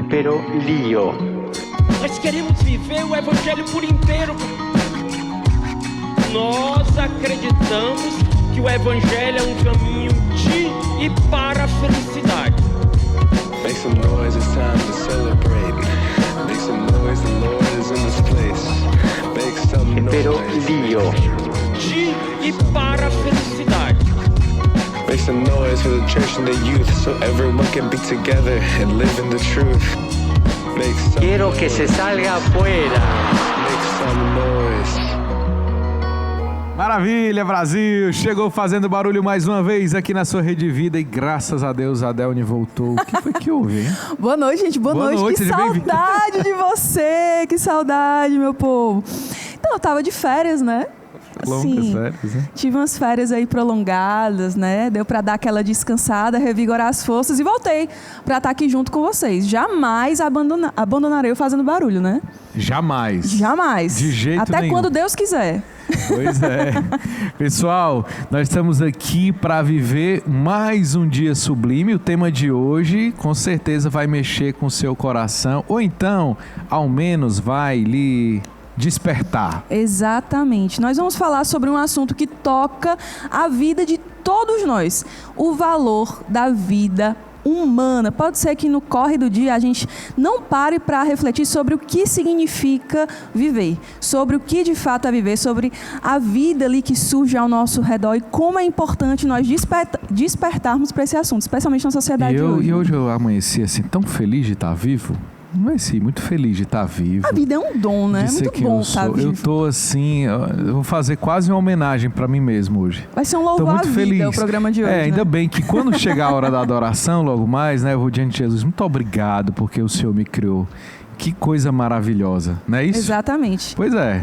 pero lío. Nós queremos viver o Evangelho por inteiro. Nós acreditamos que o Evangelho é um caminho de e para a felicidade. Make some noise, it's time to celebrate. Make some noise, the Lord is in this place. Make some noise. Pero lío. De e para a felicidade. Make some noise for the church and the youth, so everyone can be together and live in the truth. Make some Quiero noise. que se salga afuera. Make some noise. Maravilha, Brasil! Chegou fazendo barulho mais uma vez aqui na sua Rede Vida e graças a Deus a Delny voltou. O que foi que houve, hein? Boa noite, gente. Boa noite. Que seja bem-vindo. saudade de você. Que saudade, meu povo. Então, eu tava de férias, né? Longas férias, né? Tive umas férias aí prolongadas, né? Deu pra dar aquela descansada, revigorar as forças e voltei pra estar aqui junto com vocês. Jamais abandonarei o Fazendo Barulho, né? Jamais. Jamais. De jeito Até nenhum. quando Deus quiser. Pois é. Pessoal, nós estamos aqui para viver mais um dia sublime. O tema de hoje com certeza vai mexer com o seu coração, ou então, ao menos, vai lhe despertar. Exatamente. Nós vamos falar sobre um assunto que toca a vida de todos nós. O valor da vida humana. Pode ser que no corre do dia a gente não pare para refletir sobre o que significa viver, sobre o que de fato é viver, sobre a vida ali que surge ao nosso redor e como é importante nós despertarmos para esse assunto, especialmente na sociedade de hoje. E hoje eu amanheci assim tão feliz de estar vivo. Amanheci muito feliz de estar vivo. A vida é um dom, né? É muito bom estar vivo. Eu tô assim, eu vou fazer quase uma homenagem para mim mesmo hoje. Vai ser um louvor à vida feliz. O programa de hoje, ainda né? bem que quando chegar a hora da adoração, logo mais, né, eu vou diante de Jesus. Muito obrigado porque o Senhor me criou. Que coisa maravilhosa, não é isso? Exatamente. Pois é.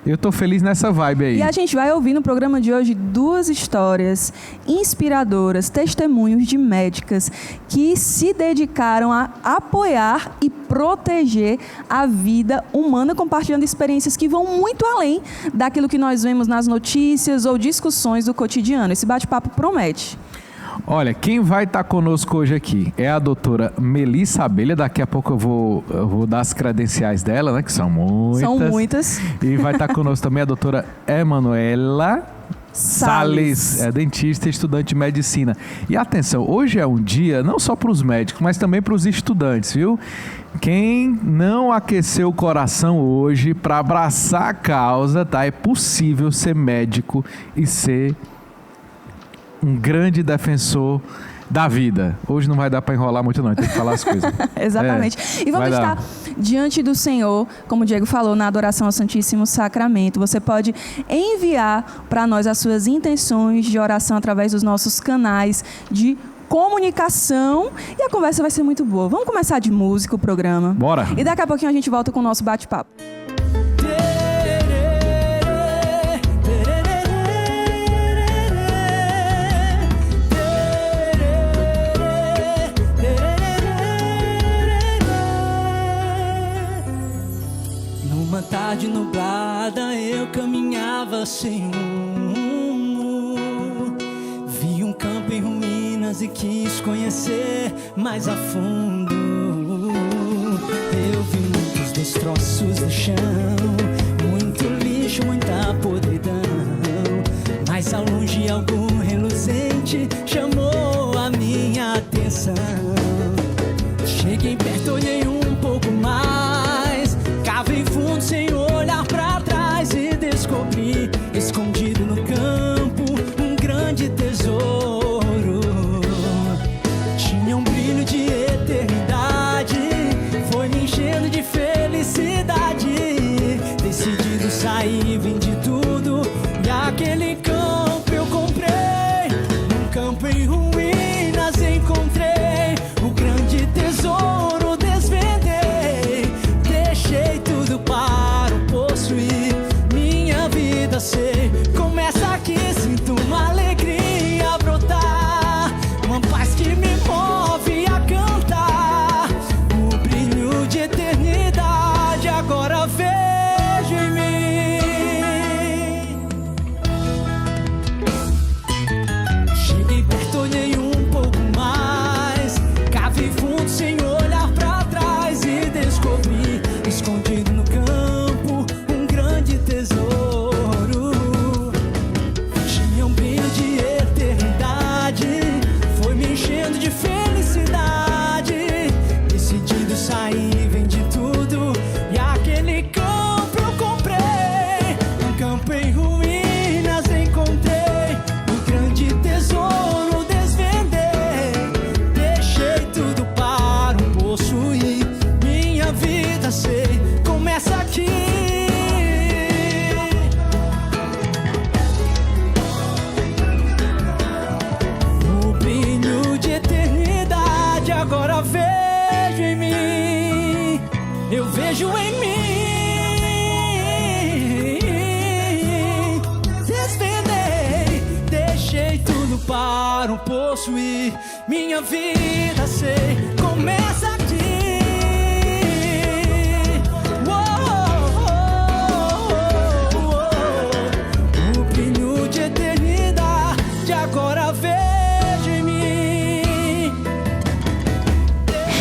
Eu tô feliz nessa vibe aí. E a gente vai ouvir no programa de hoje 2 histórias inspiradoras, testemunhos de médicas que se dedicaram a apoiar e proteger a vida humana, compartilhando experiências que vão muito além daquilo que nós vemos nas notícias ou discussões do cotidiano. Esse bate-papo promete. Olha, quem vai estar conosco hoje aqui é a doutora Melissa Abelha. Daqui a pouco eu vou dar as credenciais dela, né? Que são muitas. São muitas. E vai estar conosco também a doutora Emanuela Salles, é dentista e estudante de medicina. E atenção, hoje é um dia não só para os médicos, mas também para os estudantes, viu? Quem não aqueceu o coração hoje para abraçar a causa, tá? É possível ser médico e ser um grande defensor da vida. Hoje não vai dar para enrolar muito não, tem que falar as coisas. Exatamente. E vamos estar diante do Senhor, como o Diego falou, na adoração ao Santíssimo Sacramento. Você pode enviar para nós as suas intenções de oração através dos nossos canais de comunicação e a conversa vai ser muito boa. Vamos começar de música o programa. Bora! E daqui a pouquinho a gente volta com o nosso bate-papo. Numa tarde nublada eu caminhava sem rumo. Vi um campo em ruínas e quis conhecer mais a fundo. Eu vi muitos destroços no chão, muito lixo, muita podridão. Mas ao longe algo reluzente chamou a minha atenção. Cheguei perto, olhei um pouco mais, cavei fundo sem olhar pra trás e descobri, escondido no campo, um grande tesouro. Tinha um brilho de eternidade, foi me enchendo de felicidade. Decidido sair, vendi tudo e aquele campo eu comprei. Num campo em ruínas encontrei desejo em mim. Desvendei, deixei tudo para o possuir. Minha vida, sei, começa aqui. O brilho de eternidade agora vejo em mim.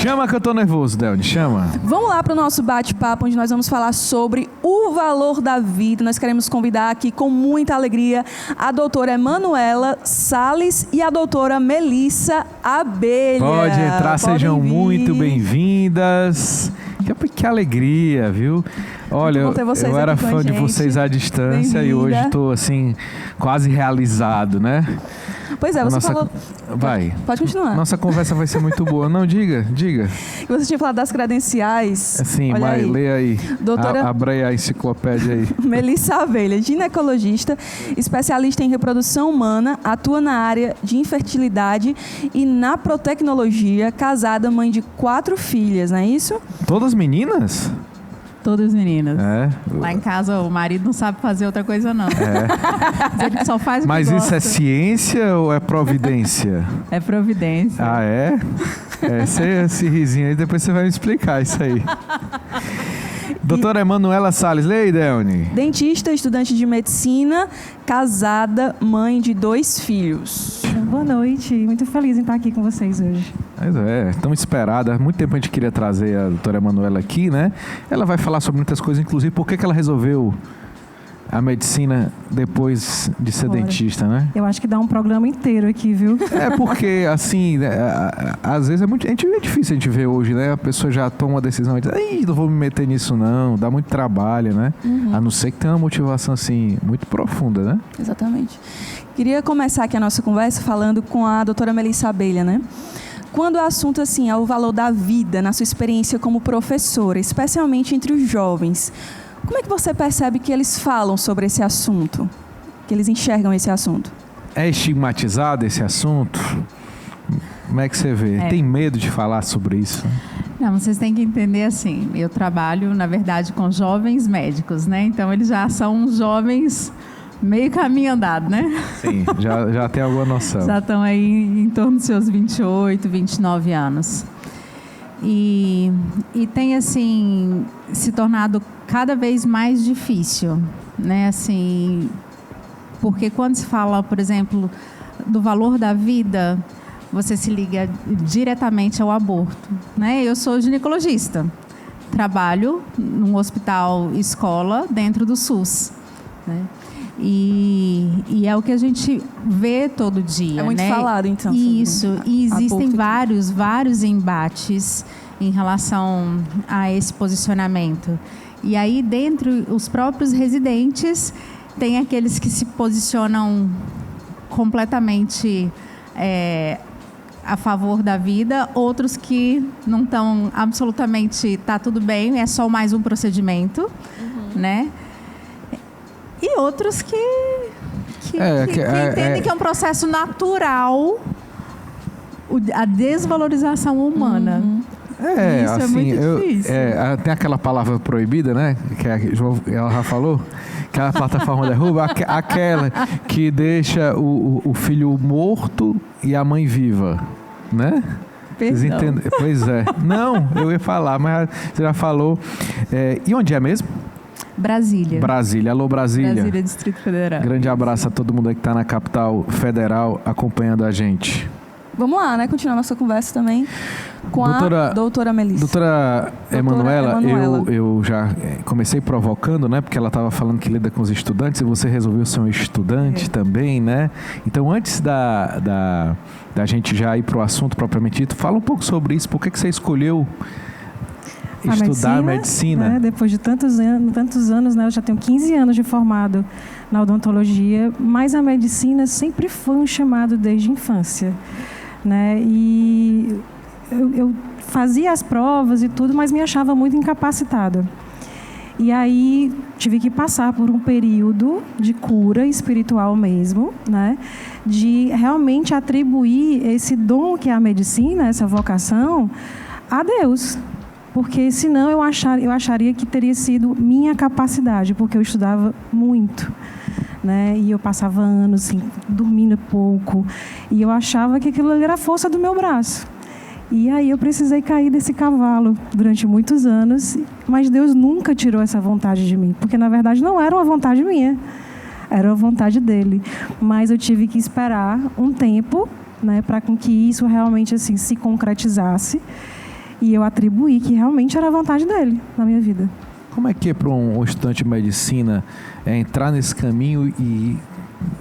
Chama que eu tô nervoso, Delny, chama. Vamos lá para o nosso bate-papo, onde nós vamos falar sobre o valor da vida. Nós queremos convidar aqui com muita alegria a doutora Emanuela Salles e a doutora Melissa Abelha. Pode entrar, Podem sejam vir. muito bem-vindas. Que alegria, viu? Olha, Muito bom ter vocês eu era aqui com a fã de gente. vocês à distância e Bem-vinda. hoje estou assim, quase realizado, né? Pois é, você falou... Vai. Pode continuar. Nossa conversa vai ser muito boa. Não, diga. Você tinha falado das credenciais. Sim, Olha mas aí. leia aí. Doutora- Abra aí a enciclopédia aí. Melissa Abelha, ginecologista, especialista em reprodução humana, atua na área de infertilidade e na protecnologia, casada, mãe de 4 filhas, não é isso? Todas meninas? Todas meninas. É. Lá em casa o marido não sabe fazer outra coisa, não. Ele só faz o que Mas isso gosta. é ciência ou é providência? É providência. Ah, é? Esse risinho aí, depois você vai me explicar isso aí. Doutora Emanuela Salles, leia aí, Delny. Dentista, estudante de medicina, casada, mãe de 2 filhos. Boa noite, muito feliz em estar aqui com vocês hoje. Mas tão esperada. Há muito tempo a gente queria trazer a doutora Emanuela aqui, né? Ela vai falar sobre muitas coisas, inclusive por que ela resolveu a medicina depois de ser Olha, dentista, né? Eu acho que dá um programa inteiro aqui, viu? É porque, assim, às vezes é difícil a gente ver hoje, né? A pessoa já toma uma decisão e diz, ai, não vou me meter nisso não, dá muito trabalho, né? A não ser que tenha uma motivação, assim, muito profunda, né? Exatamente. Queria começar aqui a nossa conversa falando com a doutora Melissa Abelha, né? Quando o assunto, assim, é o valor da vida, na sua experiência como professora, especialmente entre os jovens, como é que você percebe que eles falam sobre esse assunto? Que eles enxergam esse assunto? É estigmatizado esse assunto? Como é que você vê? É. Tem medo de falar sobre isso? Não, vocês têm que entender assim, eu trabalho, na verdade, com jovens médicos, né? Então, eles já são jovens meio caminho andado, né? Sim, já tem alguma noção. Já estão aí em torno dos seus 28, 29 anos. E tem, assim, se tornado cada vez mais difícil, né? Assim, porque quando se fala, por exemplo, do valor da vida, você se liga diretamente ao aborto, né? Eu sou ginecologista, trabalho num hospital escola dentro do SUS, né? E é o que a gente vê todo dia. É muito né? falado, então. Isso. sobre E existem aborto. vários embates em relação a esse posicionamento. E aí, dentro, os próprios residentes, tem aqueles que se posicionam completamente a favor da vida, outros que não estão absolutamente, tá tudo bem, é só mais um procedimento, né? E outros que entendem que é um processo natural a desvalorização humana. Isso assim, é muito difícil. Tem aquela palavra proibida, né? Ela já falou. Aquela plataforma derruba, aquela que deixa o filho morto e a mãe viva, né? Vocês entendem? Pois é. Não, eu ia falar, mas você já falou. E onde é mesmo? Brasília. Brasília. Alô, Brasília. Brasília, Distrito Federal. Grande abraço a todo mundo aí que está na capital federal acompanhando a gente. Vamos lá, né? Continuar nossa conversa também com a doutora Melissa. Doutora Emanuela, eu já comecei provocando, né? Porque ela estava falando que lida com os estudantes e você resolveu ser um estudante também, né? Então, antes da gente já ir para o assunto propriamente dito, fala um pouco sobre isso. Por que você escolheu estudar medicina? Né? Depois de tantos anos, né? Eu já tenho 15 anos de formado na odontologia, mas a medicina sempre foi um chamado desde a infância, né? E eu fazia as provas e tudo, mas me achava muito incapacitada. E aí tive que passar por um período de cura espiritual mesmo, né? De realmente atribuir esse dom que é a medicina, essa vocação, a Deus. porque senão eu acharia que teria sido minha capacidade, porque eu estudava muito, né? E eu passava anos assim, dormindo pouco, e eu achava que aquilo ali era a força do meu braço. E aí eu precisei cair desse cavalo durante muitos anos, mas Deus nunca tirou essa vontade de mim, porque na verdade não era uma vontade minha, era uma vontade dele. Mas eu tive que esperar um tempo, né, para com que isso realmente assim se concretizasse, e eu atribuí que realmente era a vontade dele na minha vida. Como é que é para um estudante de medicina entrar nesse caminho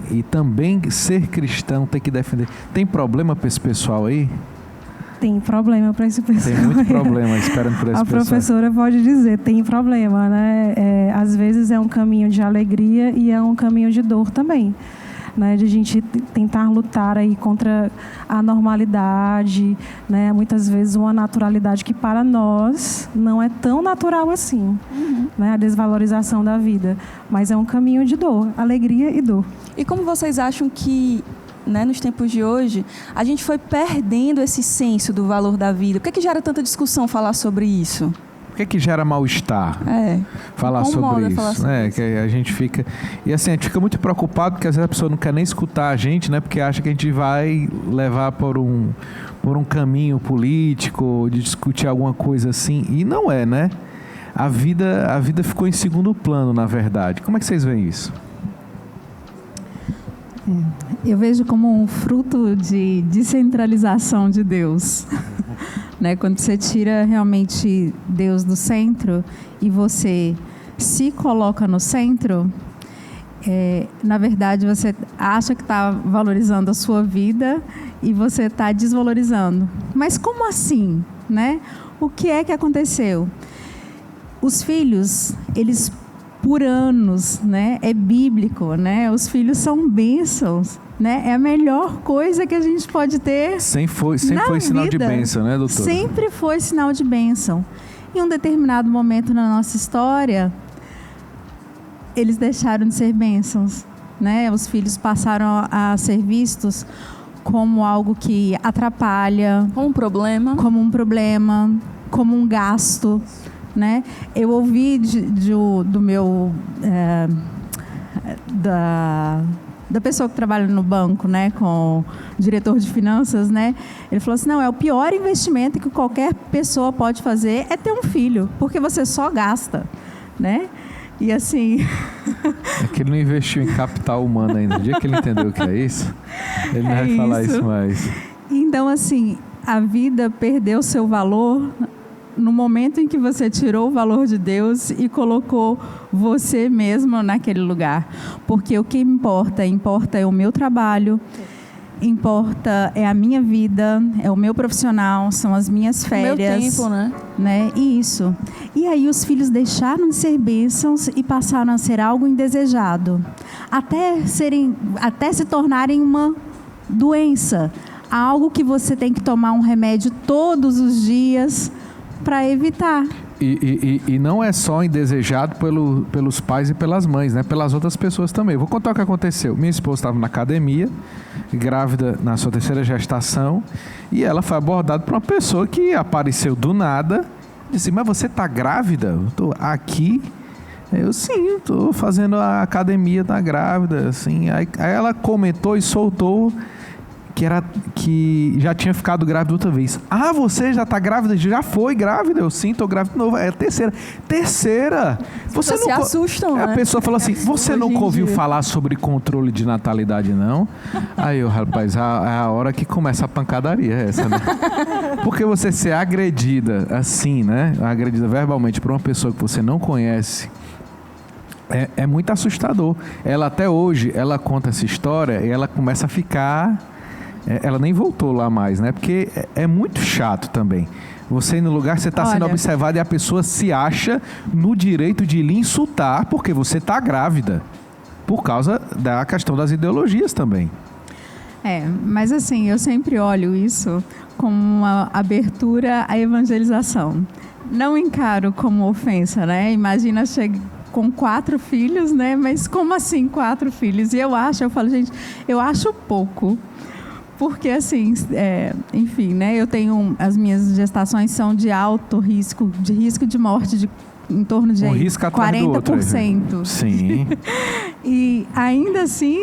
e também ser cristão, ter que defender? Tem problema para esse pessoal aí? Tem problema para esse pessoal. Tem muito problema esperando por esse pessoal. A professora pode dizer, tem problema, né? Às vezes é um caminho de alegria e é um caminho de dor também, né? De a gente tentar lutar aí contra a normalidade, né? Muitas vezes uma naturalidade que para nós não é tão natural assim, né? A desvalorização da vida. Mas é um caminho de dor, alegria e dor. E como vocês acham que, né, nos tempos de hoje, a gente foi perdendo esse senso do valor da vida? Por que gera tanta discussão falar sobre isso? Por que gera mal-estar? Falar sobre isso, falar sobre isso. Que a gente fica... E assim, a gente fica muito preocupado porque às vezes a pessoa não quer nem escutar a gente, né? Porque acha que a gente vai levar por um caminho político, de discutir alguma coisa assim. E não é, né? A vida ficou em segundo plano, na verdade. Como é que vocês veem isso? Eu vejo como um fruto de descentralização de Deus. Né? Quando você tira realmente Deus do centro e você se coloca no centro, na verdade você acha que está valorizando a sua vida e você está desvalorizando. Mas como assim? Né? O que é que aconteceu? Os filhos, eles por anos, né? É bíblico, né? Os filhos são bênçãos, né? É a melhor coisa que a gente pode ter. Sempre foi sinal de bênção, né, doutora? Sempre foi sinal de bênção. Em um determinado momento na nossa história, eles deixaram de ser bênçãos, né? Os filhos passaram a ser vistos como algo que atrapalha, como um problema, como um gasto. Né? Eu ouvi da pessoa que trabalha no banco, né, com o diretor de finanças, né? Ele falou assim, não, o pior investimento que qualquer pessoa pode fazer é ter um filho, porque você só gasta, né? E assim... É que ele não investiu em capital humano ainda. No dia que ele entendeu o que é isso, ele não vai falar isso mais. Então, assim, a vida perdeu seu valor no momento em que você tirou o valor de Deus e colocou você mesmo naquele lugar. Porque o que importa é o meu trabalho, importa é a minha vida, é o meu profissional, são as minhas férias. O meu tempo, né? E isso. E aí os filhos deixaram de ser bênçãos e passaram a ser algo indesejado. Até se tornarem uma doença. Algo que você tem que tomar um remédio todos os dias para evitar. E não é só indesejado pelos pais e pelas mães, né? Pelas outras pessoas também. Vou contar o que aconteceu. Minha esposa estava na academia, grávida na sua 3ª gestação, e ela foi abordada por uma pessoa que apareceu do nada. Disse, mas você está grávida? Eu estou aqui. Eu, sim, estou fazendo a academia, tá grávida. Assim. Aí ela comentou e soltou que já tinha ficado grávida outra vez. Ah, você já está grávida? Já foi grávida? Eu sim, estou grávida de novo. É a terceira. Você se assustam, né? A pessoa falou assim, você nunca ouviu falar sobre controle de natalidade, não? Aí eu, rapaz, a hora que começa a pancadaria é essa, né? Porque você ser agredida assim, né? Agredida verbalmente por uma pessoa que você não conhece, é muito assustador. Ela até hoje, ela conta essa história e ela começa a ficar... Ela nem voltou lá mais, né? Porque é muito chato também. Você ir no lugar, você está sendo observado e a pessoa se acha no direito de lhe insultar porque você está grávida. Por causa da questão das ideologias também. Mas assim, eu sempre olho isso como uma abertura à evangelização. Não encaro como ofensa, né? Imagina chegar com 4 filhos, né? Mas como assim 4 filhos? E eu falo, gente, eu acho pouco. porque assim, enfim, né? Eu tenho as minhas gestações são de alto risco, de risco de morte de em torno de um risco atrás 40%. do outro. Sim. E ainda assim,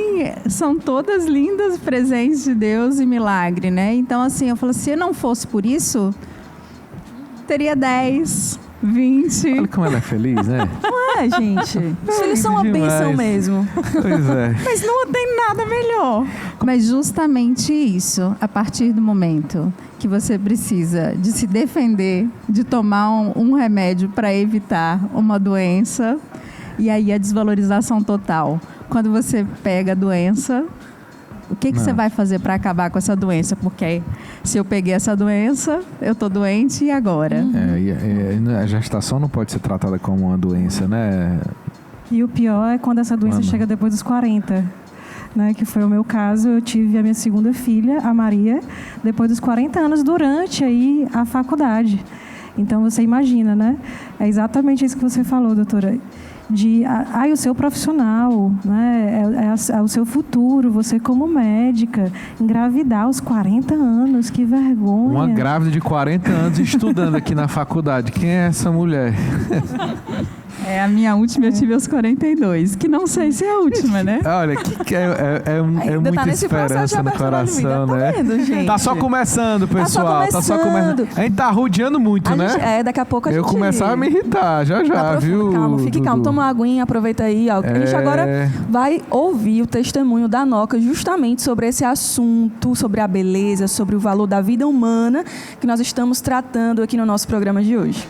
são todas lindas presentes de Deus e milagre, né? Então, assim, eu falo, se não fosse por isso, teria 10, 20. Olha como ela é feliz, né? Não é, gente? Os filhos são uma bênção mesmo. Pois é. Mas não tem nada melhor. Mas justamente isso, a partir do momento que você precisa de se defender, de tomar um remédio para evitar uma doença, e aí a desvalorização total. Quando você pega a doença, o que você vai fazer para acabar com essa doença? Porque se eu peguei essa doença, eu estou doente, e agora? A gestação não pode ser tratada como uma doença, né? E o pior é quando essa doença chega depois dos 40. Né, que foi o meu caso. Eu tive a minha segunda filha, a Maria, depois dos 40 anos, durante aí a faculdade. Então, você imagina, né? É exatamente isso que você falou, doutora. O seu profissional, né? É o seu futuro, você como médica, engravidar aos 40 anos, que vergonha. Uma grávida de 40 anos estudando aqui na faculdade. Quem é essa mulher? A minha última eu tive aos 42, que não sei se é a última, né? Olha, muita esperança no coração, né? Tá vendo, gente? Tá só começando, pessoal. Tá só começando. A gente tá rodeando muito, né? Daqui a pouco a gente... Eu começar a me irritar, já, viu? Calma, fique calmo. Toma uma aguinha, aproveita aí. A gente agora vai ouvir o testemunho da Noca justamente sobre esse assunto, sobre a beleza, sobre o valor da vida humana que nós estamos tratando aqui no nosso programa de hoje.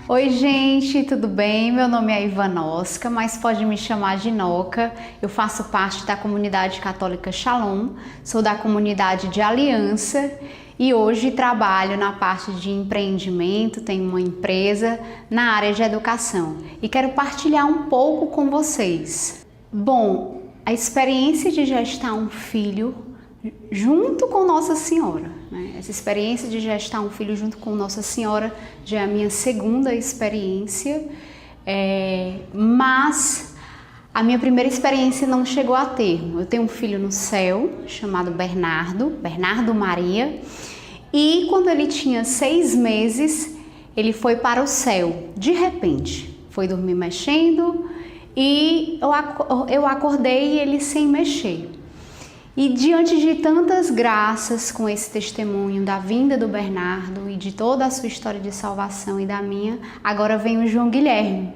Oi, gente, tudo bem? Meu nome é Ivanosca, mas pode me chamar de Noca. Eu faço parte da comunidade católica Shalom, sou da comunidade de Aliança e hoje trabalho na parte de empreendimento, tenho uma empresa na área de educação e quero partilhar um pouco com vocês. Bom, a experiência de gestar um filho junto com Nossa Senhora, né? Essa experiência de gestar um filho junto com Nossa Senhora já é a minha segunda experiência, mas a minha primeira experiência não chegou a termo. Eu tenho um filho no céu chamado Bernardo Maria, e quando ele tinha 6 meses, ele foi para o céu, de repente, foi dormir mexendo e eu acordei ele sem mexer. E diante de tantas graças com esse testemunho da vinda do Bernardo e de toda a sua história de salvação e da minha, agora vem o João Guilherme.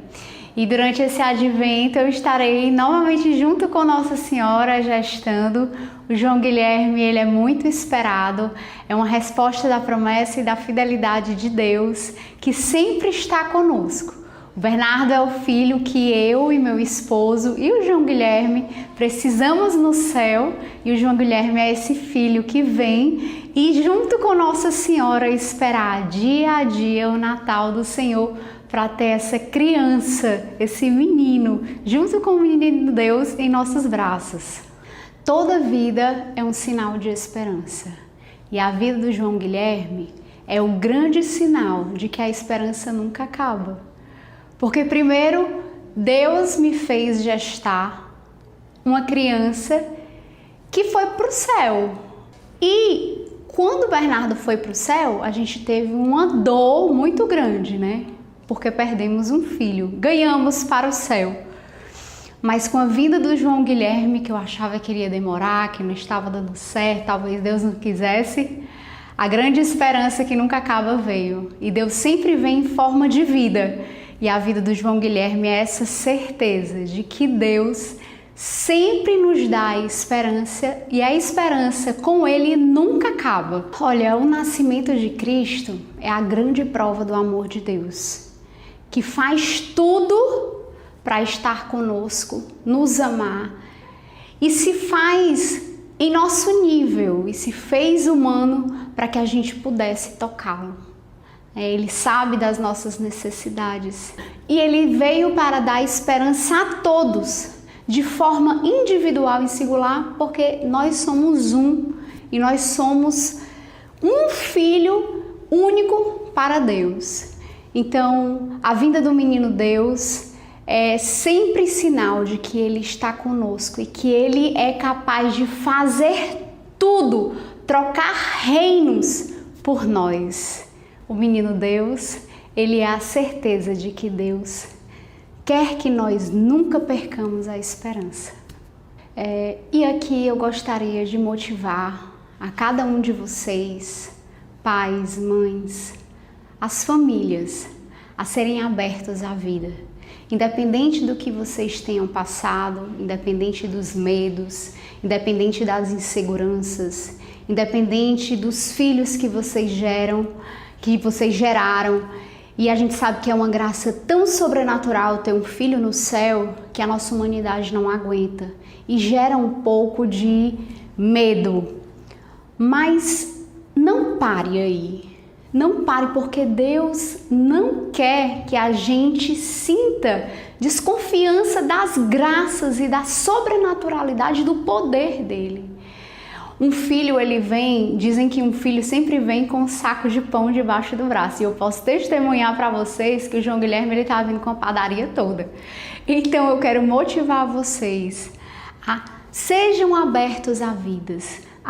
E durante esse advento eu estarei novamente junto com Nossa Senhora gestando. O João Guilherme, ele é muito esperado, é uma resposta da promessa e da fidelidade de Deus que sempre está conosco. O Bernardo é o filho que eu e meu esposo e o João Guilherme precisamos no céu, e o João Guilherme é esse filho que vem e junto com Nossa Senhora esperar dia a dia o Natal do Senhor para ter essa criança, esse menino, junto com o menino Deus em nossos braços. Toda vida é um sinal de esperança, e a vida do João Guilherme é o grande sinal de que a esperança nunca acaba. Porque primeiro, Deus me fez gestar uma criança que foi para o céu. E quando o Bernardo foi para o céu, a gente teve uma dor muito grande, né? Porque perdemos um filho, ganhamos para o céu. Mas com a vinda do João Guilherme, que eu achava que iria demorar, que não estava dando certo, talvez Deus não quisesse, a grande esperança que nunca acaba veio. E Deus sempre vem em forma de vida. E a vida do João Guilherme é essa certeza de que Deus sempre nos dá esperança, e a esperança com Ele nunca acaba. Olha, o nascimento de Cristo é a grande prova do amor de Deus, que faz tudo para estar conosco, nos amar, e se faz em nosso nível, e se fez humano para que a gente pudesse tocá-lo. Ele sabe das nossas necessidades e Ele veio para dar esperança a todos, de forma individual e singular, porque nós somos um e nós somos um filho único para Deus. Então, a vinda do menino Deus é sempre sinal de que Ele está conosco e que Ele é capaz de fazer tudo, trocar reinos por nós. O menino Deus, ele é a certeza de que Deus quer que nós nunca percamos a esperança. E aqui eu gostaria de motivar a cada um de vocês, pais, mães, as famílias, a serem abertos à vida. Independente do que vocês tenham passado, independente dos medos, independente das inseguranças, independente dos filhos que vocês geraram, e a gente sabe que é uma graça tão sobrenatural ter um filho no céu que a nossa humanidade não aguenta e gera um pouco de medo. Mas não pare aí. Não pare, porque Deus não quer que a gente sinta desconfiança das graças e da sobrenaturalidade do poder dele. Um filho, ele vem, dizem que um filho sempre vem com um saco de pão debaixo do braço. E eu posso testemunhar para vocês que o João Guilherme, ele tá vindo com a padaria toda. Então eu quero motivar vocês a sejam abertos à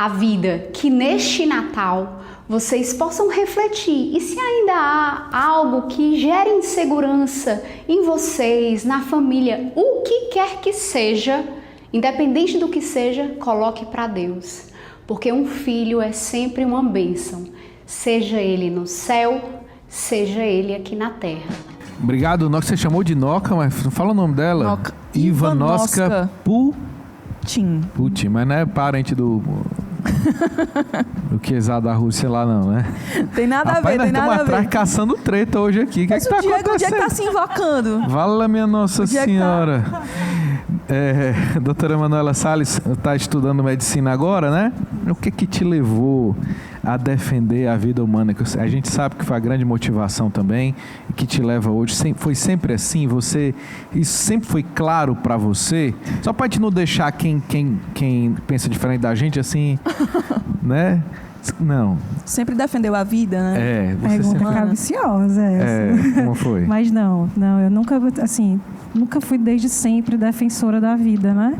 vida, que neste Natal vocês possam refletir. E se ainda há algo que gere insegurança em vocês, na família, o que quer que seja, independente do que seja, coloque para Deus. Porque um filho é sempre uma bênção, seja ele no céu, seja ele aqui na terra. Obrigado, Noca. Você chamou de Noca, mas não fala o nome dela. Noca. Ivanoska Putin, mas não é parente do czar da Rússia lá não, né? Tem nada Rapaz, a ver, tem nada a ver. nós estamos atrás caçando treta hoje aqui. O que é que tá acontecendo? O Diego tá se invocando. Vala minha Nossa Senhora. Doutora Manuela Salles está estudando medicina agora, né? O que te levou a defender a vida humana? A gente sabe que foi a grande motivação também e que te leva hoje. Foi sempre assim? Isso sempre foi claro para você? Só para te não deixar quem pensa diferente da gente assim, né? Não. Sempre defendeu a vida, né? Você sempre... Capciosa essa. Como foi? Mas não, eu nunca fui desde sempre defensora da vida, né?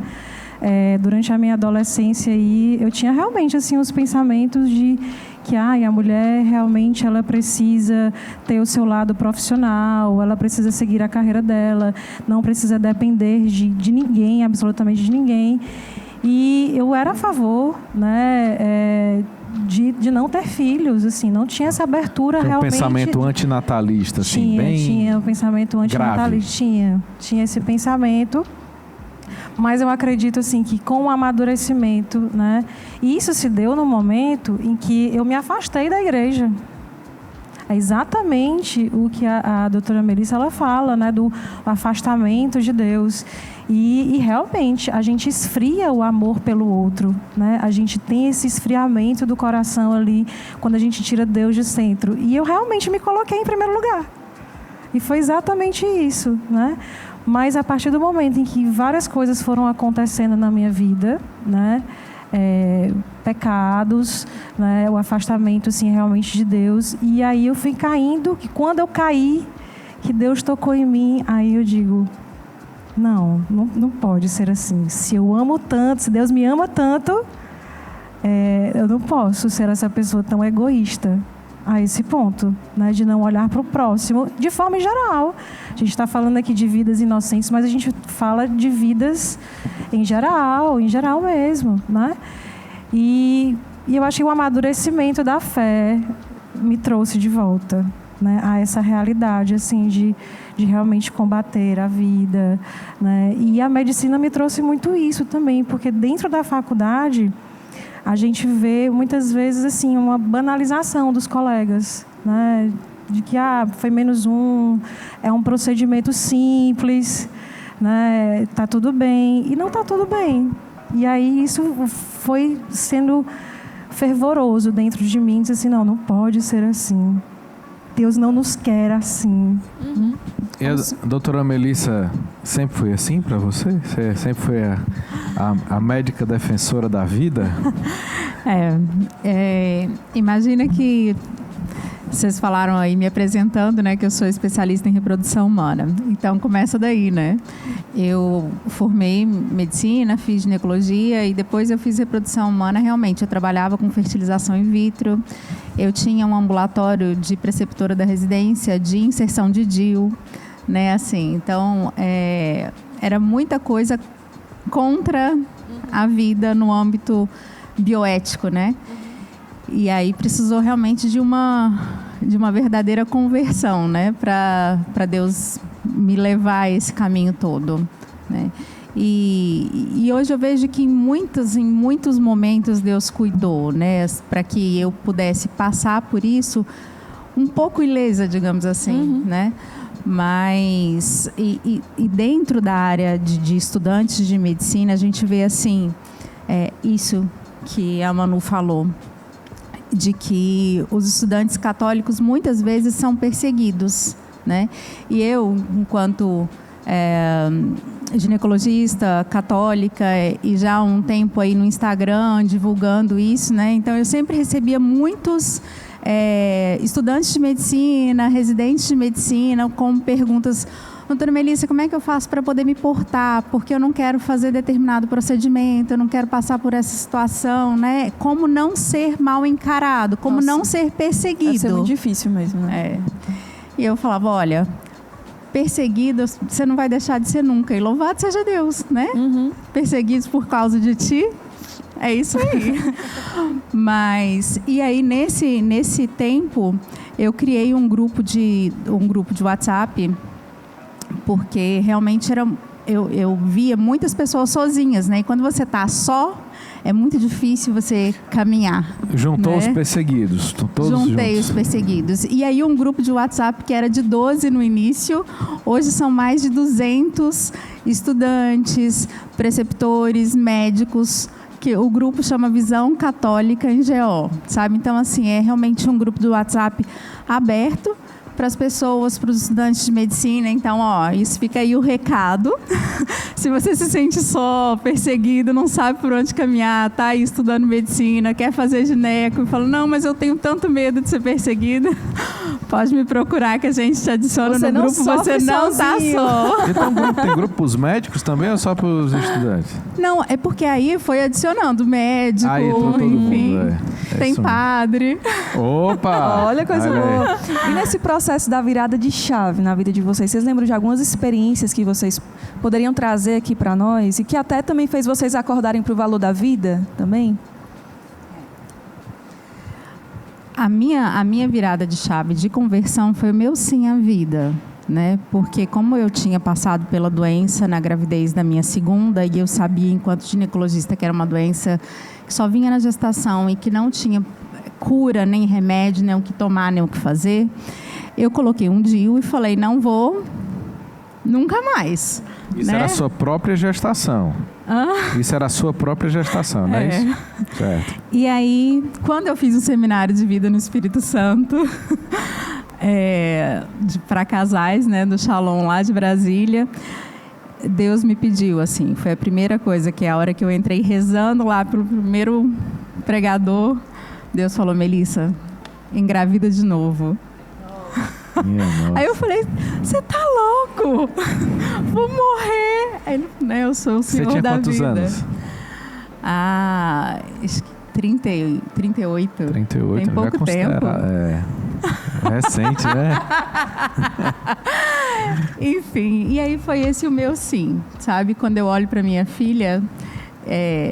Durante a minha adolescência aí, eu tinha realmente assim os pensamentos de que a mulher realmente ela precisa ter o seu lado profissional, ela precisa seguir a carreira dela, não precisa depender de ninguém, absolutamente de ninguém. E eu era a favor, né, de não ter filhos, assim, não tinha essa abertura realmente. Um pensamento antinatalista, assim, tinha um pensamento antinatalista, tinha esse pensamento. Mas eu acredito assim que com o amadurecimento, né, e isso se deu no momento em que eu me afastei da igreja. É exatamente o que a doutora Melissa ela fala, né, do afastamento de Deus. E realmente a gente esfria o amor pelo outro, né? A gente tem esse esfriamento do coração ali quando a gente tira Deus de centro. E eu realmente me coloquei em primeiro lugar. E foi exatamente isso, né? Mas a partir do momento em que várias coisas foram acontecendo na minha vida, né? Pecados, né? O afastamento assim, realmente de Deus. E aí eu fui caindo, que quando eu caí, que Deus tocou em mim, aí eu digo, não pode ser assim. Se eu amo tanto, se Deus me ama tanto, eu não posso ser essa pessoa tão egoísta a esse ponto, né, de não olhar para o próximo de forma geral. A gente está falando aqui de vidas inocentes, mas a gente fala de vidas em geral mesmo, né? E eu acho que o amadurecimento da fé me trouxe de volta, né, a essa realidade assim de realmente combater a vida, né? E a medicina me trouxe muito isso também, porque dentro da faculdade a gente vê muitas vezes assim uma banalização dos colegas, né? De que foi -1, é um procedimento simples, né? Tá tudo bem, e não tá tudo bem. E aí isso foi sendo fervoroso dentro de mim, dizer assim, não pode ser assim. Deus não nos quer assim. Uhum. E a doutora Melissa sempre foi assim para você? Você sempre foi a médica defensora da vida? Imagina que Vocês falaram aí, me apresentando, né, que eu sou especialista em reprodução humana. Então, começa daí, né? Eu formei medicina, fiz ginecologia e depois eu fiz reprodução humana. Realmente, eu trabalhava com fertilização in vitro. Eu tinha um ambulatório de preceptora da residência de inserção de DIU, né? Assim, então, era muita coisa contra a vida no âmbito bioético, né? E aí precisou realmente de uma verdadeira conversão, né, para Deus me levar a esse caminho todo, né? E hoje eu vejo que em muitos momentos Deus cuidou, né, para que eu pudesse passar por isso um pouco ilesa, digamos assim, né? Mas e dentro da área de estudantes de medicina a gente vê assim isso que a Manu falou, de que os estudantes católicos muitas vezes são perseguidos, né? E eu, enquanto ginecologista católica e já há um tempo aí no Instagram divulgando isso, né? Então eu sempre recebia muitos estudantes de medicina, residentes de medicina com perguntas: doutora Melissa, como é que eu faço para poder me portar? Porque eu não quero fazer determinado procedimento, eu não quero passar por essa situação, né? Como não ser mal encarado, como não ser perseguido. Deve ser muito difícil mesmo, né? E eu falava, olha, perseguido você não vai deixar de ser nunca. E louvado seja Deus, né? Perseguidos por causa de ti. É isso aí. Mas, e aí nesse tempo, eu criei um grupo de WhatsApp, porque realmente eu via muitas pessoas sozinhas, né? E quando você está só, é muito difícil você caminhar. Juntou, né? Os perseguidos, todos Juntei juntos. Os perseguidos. E aí um grupo de WhatsApp que era de 12 no início, hoje são mais de 200 estudantes, preceptores, médicos, que o grupo chama Visão Católica em GO, sabe? Então, assim, é realmente um grupo do WhatsApp aberto para as pessoas, para os estudantes de medicina. Então, isso fica aí o recado. Se você se sente só, perseguido, não sabe por onde caminhar, está aí estudando medicina, quer fazer gineco e fala, não, mas eu tenho tanto medo de ser perseguida, pode me procurar que a gente te adiciona no grupo. Você não está só. Então, tem grupo para os médicos também ou só para os estudantes? Não, é porque aí foi adicionando médico, enfim, tem padre. Opa! Olha, coisa boa. E nesse processo da virada de chave na vida de vocês lembram de algumas experiências que vocês poderiam trazer aqui para nós e que até também fez vocês acordarem para o valor da vida também? A minha virada de chave de conversão foi o meu sim à vida, né? Porque como eu tinha passado pela doença na gravidez da minha segunda e eu sabia enquanto ginecologista que era uma doença que só vinha na gestação e que não tinha cura, nem remédio, nem o que tomar, nem o que fazer, eu coloquei um DIU e falei, não vou nunca mais. Isso, né? Era a sua própria gestação. Isso era a sua própria gestação, não é isso? Certo. E aí, quando eu fiz um seminário de vida no Espírito Santo, para casais, né, do Shalom lá de Brasília, Deus me pediu, assim, foi a primeira coisa, que é a hora que eu entrei rezando lá pelo primeiro pregador, Deus falou, Melissa, engravida de novo. Aí eu falei, você tá louco? Vou morrer. Aí, né, eu sou o Senhor da vida. Você tinha quantos anos? 38. 38, tem pouco tempo. Recente, né? Enfim, e aí foi esse o meu sim, sabe? Quando eu olho para minha filha,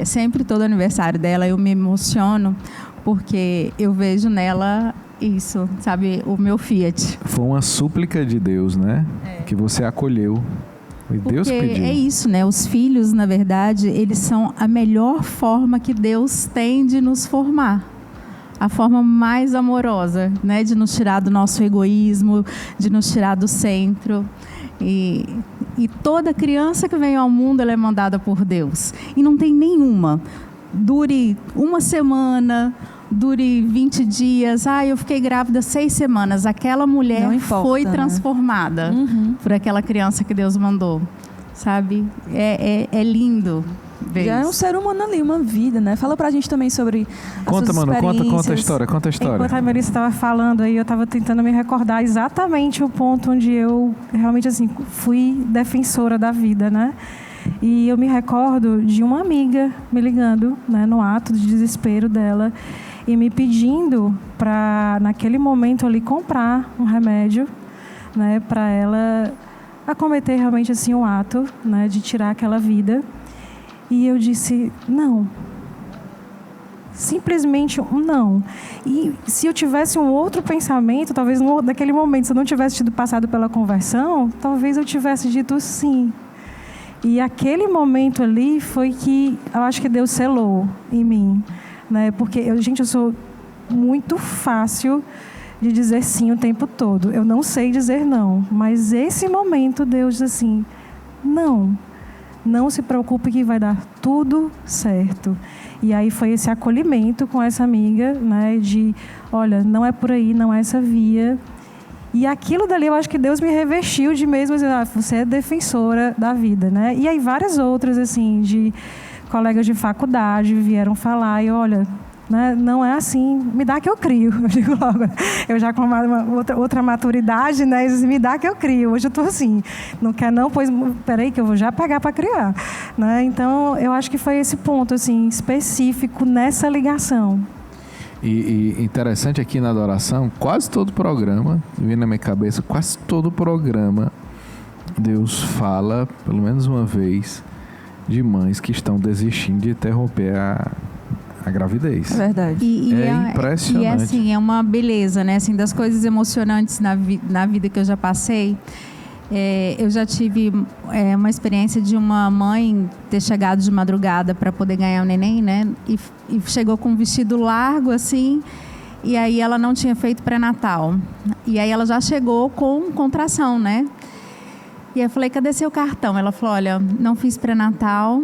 sempre todo aniversário dela eu me emociono, porque eu vejo nela isso, sabe? O meu Fiat. Foi uma súplica de Deus, né? Que você acolheu. E Deus pediu. É isso, né? Os filhos, na verdade, eles são a melhor forma que Deus tem de nos formar. A forma mais amorosa, né? De nos tirar do nosso egoísmo, de nos tirar do centro. E toda criança que vem ao mundo, ela é mandada por Deus. E não tem nenhuma. Dure uma semana, dure 20 dias. Eu fiquei grávida 6 semanas. Aquela mulher foi transformada, né? Por aquela criança que Deus mandou. Sabe? É lindo vez. Já é um ser humano ali, uma vida, né? Fala pra gente também sobre as Conta, suas Manu, experiências. conta a história. Enquanto a Melissa estava falando aí, eu estava tentando me recordar exatamente o ponto onde eu realmente assim fui defensora da vida, né? E eu me recordo de uma amiga me ligando, né, no ato de desespero dela e me pedindo para, naquele momento ali, comprar um remédio, né, para ela acometer realmente assim um ato, né, de tirar aquela vida. E eu disse, não. Simplesmente um não. E se eu tivesse um outro pensamento, talvez naquele momento, se eu não tivesse tido passado pela conversão, talvez eu tivesse dito sim. E aquele momento ali foi que eu acho que Deus selou em mim, né? Porque eu sou muito fácil de dizer sim o tempo todo. Eu não sei dizer não, mas esse momento Deus diz assim, não se preocupe que vai dar tudo certo. E aí foi esse acolhimento com essa amiga, né? De, olha, não é por aí, não é essa via. E aquilo dali eu acho que Deus me revestiu de mesmo, assim, você é defensora da vida, né? E aí várias outras, assim, de colegas de faculdade vieram falar e olha, né, não é assim, me dá que eu crio. Eu digo logo, eu já com uma outra maturidade, né? Me dá que eu crio. Hoje eu estou assim, não quer não, pois peraí que eu vou já pegar para criar, né? Então eu acho que foi esse ponto, assim, específico nessa ligação. E interessante aqui na adoração, quase todo programa, vem na minha cabeça, quase todo programa, Deus fala, pelo menos uma vez, de mães que estão desistindo de interromper a gravidez. É verdade. É impressionante. E assim, é uma beleza, né? Assim, das coisas emocionantes na vida que eu já passei. Eu já tive uma experiência de uma mãe ter chegado de madrugada para poder ganhar o neném, né? E chegou com um vestido largo, assim, e aí ela não tinha feito pré-natal. E aí ela já chegou com contração, né? E eu falei, cadê seu cartão? Ela falou, olha, não fiz pré-natal,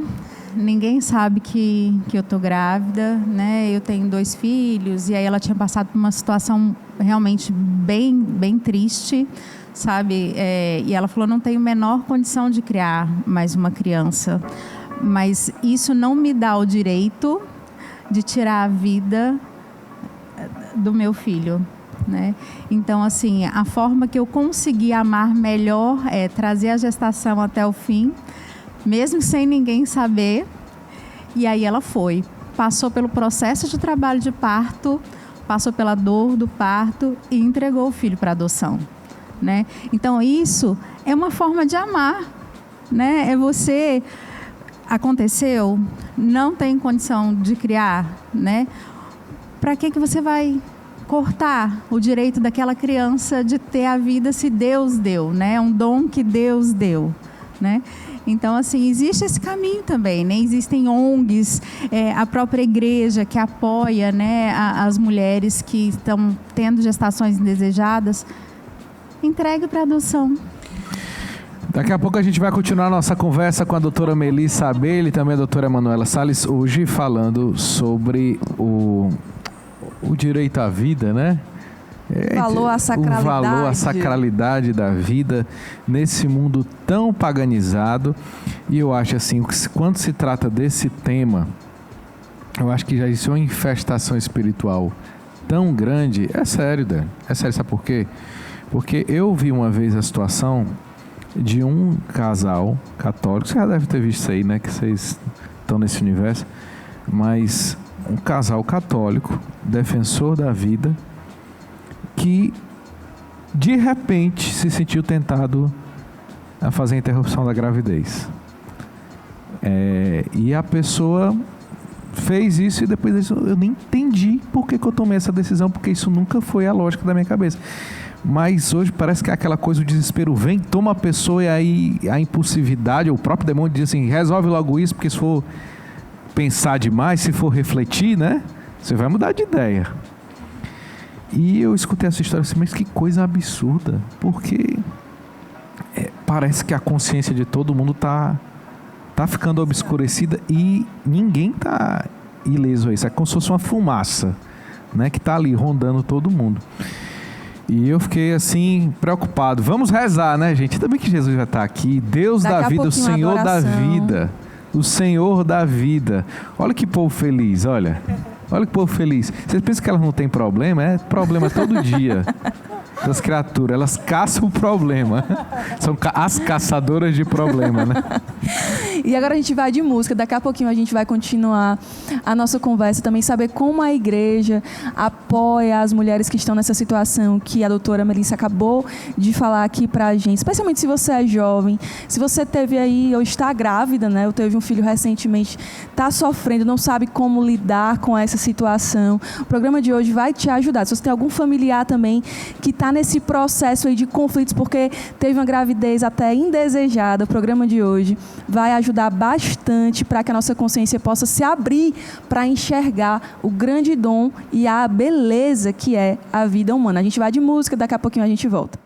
ninguém sabe que eu tô grávida, né? Eu tenho 2 filhos, e aí ela tinha passado por uma situação realmente bem, bem triste, sabe? E ela falou, não tenho menor condição de criar mais uma criança, mas isso não me dá o direito de tirar a vida do meu filho, né? Então, assim, a forma que eu consegui amar melhor é trazer a gestação até o fim, mesmo sem ninguém saber. E aí ela passou pelo processo de trabalho de parto, passou pela dor do parto e entregou o filho para adoção, né? Então isso é uma forma de amar, né? É você, aconteceu, não tem condição de criar, né? Para que você vai cortar o direito daquela criança de ter a vida se Deus deu, né? É um dom que Deus deu, né? Então, assim, existe esse caminho também, né? Existem ONGs, a própria igreja que apoia, né, as mulheres que estão tendo gestações indesejadas. Entregue para adoção. Daqui a pouco a gente vai continuar a nossa conversa com a doutora Melissa Abelha e também a doutora Emanuela Salles, hoje falando sobre o direito à vida, né? O valor à sacralidade da vida nesse mundo tão paganizado. E eu acho assim, quando se trata desse tema, eu acho que já existe uma infestação espiritual tão grande. É sério, Dan. É sério, sabe por quê? Porque eu vi uma vez a situação de um casal católico, você já deve ter visto isso aí, né? Que vocês estão nesse universo. Mas um casal católico, defensor da vida, que de repente se sentiu tentado a fazer a interrupção da gravidez. E a pessoa fez isso e depois disse, eu nem entendi por que eu tomei essa decisão, porque isso nunca foi a lógica da minha cabeça. Mas hoje parece que é aquela coisa, o desespero vem, toma a pessoa e aí a impulsividade, o próprio demônio diz assim, resolve logo isso, porque se for pensar demais, se for refletir, né, você vai mudar de ideia. E eu escutei essa história assim, mas que coisa absurda, porque parece que a consciência de todo mundo tá ficando obscurecida e ninguém tá ileso a isso. É como se fosse uma fumaça, né, que tá ali rondando todo mundo. E eu fiquei assim, preocupado. Vamos rezar, né, gente? Ainda bem que Jesus já está aqui. Deus da vida, o Senhor da vida. o Senhor da vida. Olha que povo feliz, olha. Olha que povo feliz. Vocês pensam que elas não têm problema? É problema todo dia. Das criaturas, elas caçam o problema. São as caçadoras de problema, né? E agora a gente vai de música. Daqui a pouquinho a gente vai continuar a nossa conversa. Também saber como a igreja apoia as mulheres que estão nessa situação que a doutora Melissa acabou de falar aqui pra gente. Especialmente se você é jovem, se você teve aí ou está grávida, né? Ou teve um filho recentemente, está sofrendo, não sabe como lidar com essa situação. O programa de hoje vai te ajudar. Se você tem algum familiar também que está nesse processo aí de conflitos porque teve uma gravidez até indesejada, o programa de hoje vai ajudar bastante para que a nossa consciência possa se abrir para enxergar o grande dom e a beleza que é a vida humana. A gente vai de música, daqui a pouquinho a gente volta.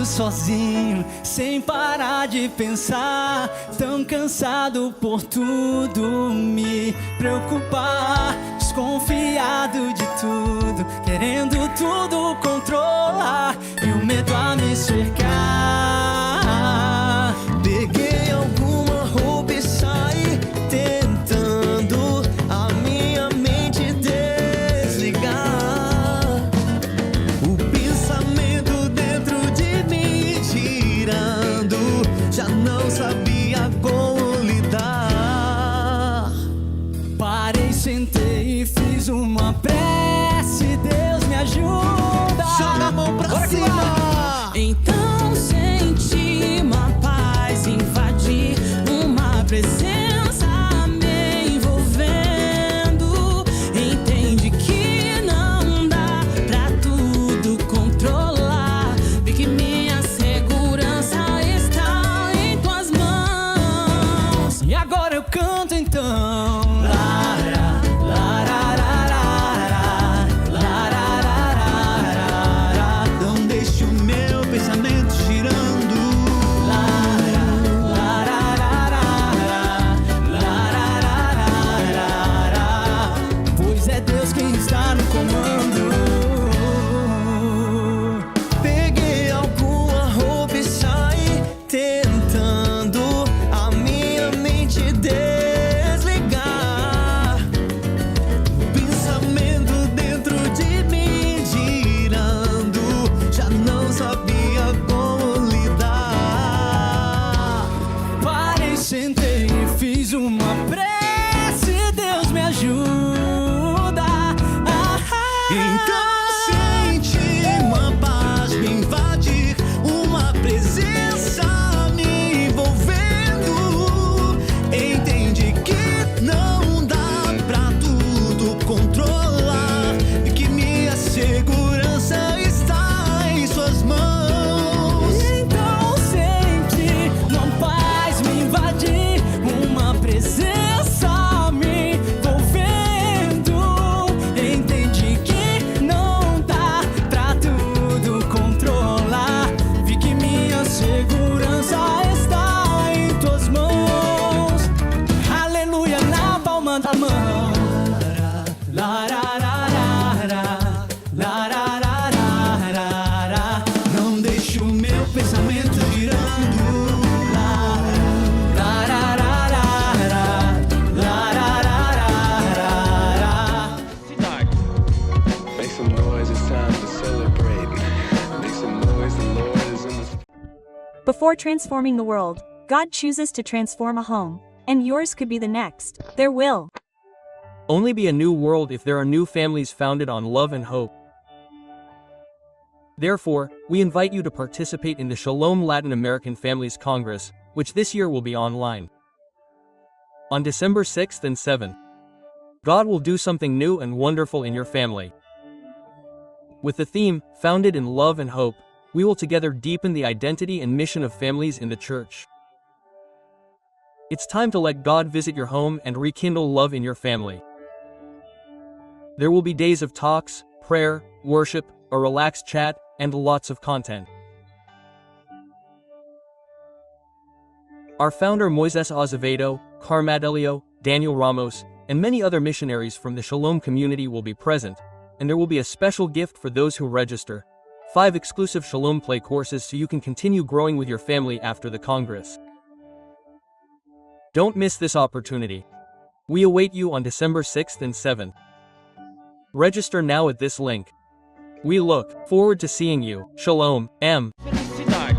Sozinho, sem parar de pensar, tão cansado por tudo me preocupar, desconfiado de tudo, querendo tudo controlar e o medo a me cercar. Peguei alguma roupa e saí tentando a minha mente desligar. O pensamento dentro de mim tirando, já não sabia como lidar. Parei, sentei e fiz uma prece, Deus me ajuda. Joga a mão pra cima. Então senti uma paz invadir, uma presença me envolvendo. Entende que não dá pra tudo controlar, vi que minha segurança está em tuas mãos. E agora eu canto então. Não deixe o meu pensamento girando. Pois é Deus quem está no comando. Peguei alguma roupa e saí tentando a minha mente desligar. O pensamento dentro de mim girando, já não sabia como lidar. Parei, sentei e fiz uma prece, Deus me ajuda. Então senti uma paz me invadir, uma presença me envolvendo. Entendi que não dá pra tudo controlar e que minha segurança está em suas mãos. Então senti uma paz me invadir, uma presença me envolvendo. Entendi que não dá pra tudo controlar, vi que minha segurança está em tuas mãos. Aleluia, na palma da mão. Não deixe o meu pensamento girando. Cidade. Make some noise, it's time to celebrate. Make some noise, the Lord is in the Before transforming the world, God chooses to transform a home, and yours could be the next. There will only be a new world if there are new families founded on love and hope. Therefore, we invite you to participate in the Shalom Latin American Families Congress, which this year will be online. On December 6th and 7th, God will do something new and wonderful in your family. With the theme, Founded in Love and Hope, we will together deepen the identity and mission of families in the church. It's time to let God visit your home and rekindle love in your family. There will be days of talks, prayer, worship, a relaxed chat, and lots of content. Our founder Moises Azevedo, Carmadelio, Daniel Ramos, and many other missionaries from the Shalom community will be present, and there will be a special gift for those who register: 5 exclusive Shalom Play courses so you can continue growing with your family after the Congress. Don't miss this opportunity. We await you on December 6th and 7th. Register now at this link. We look forward to seeing you. Shalom, M. Felicidade.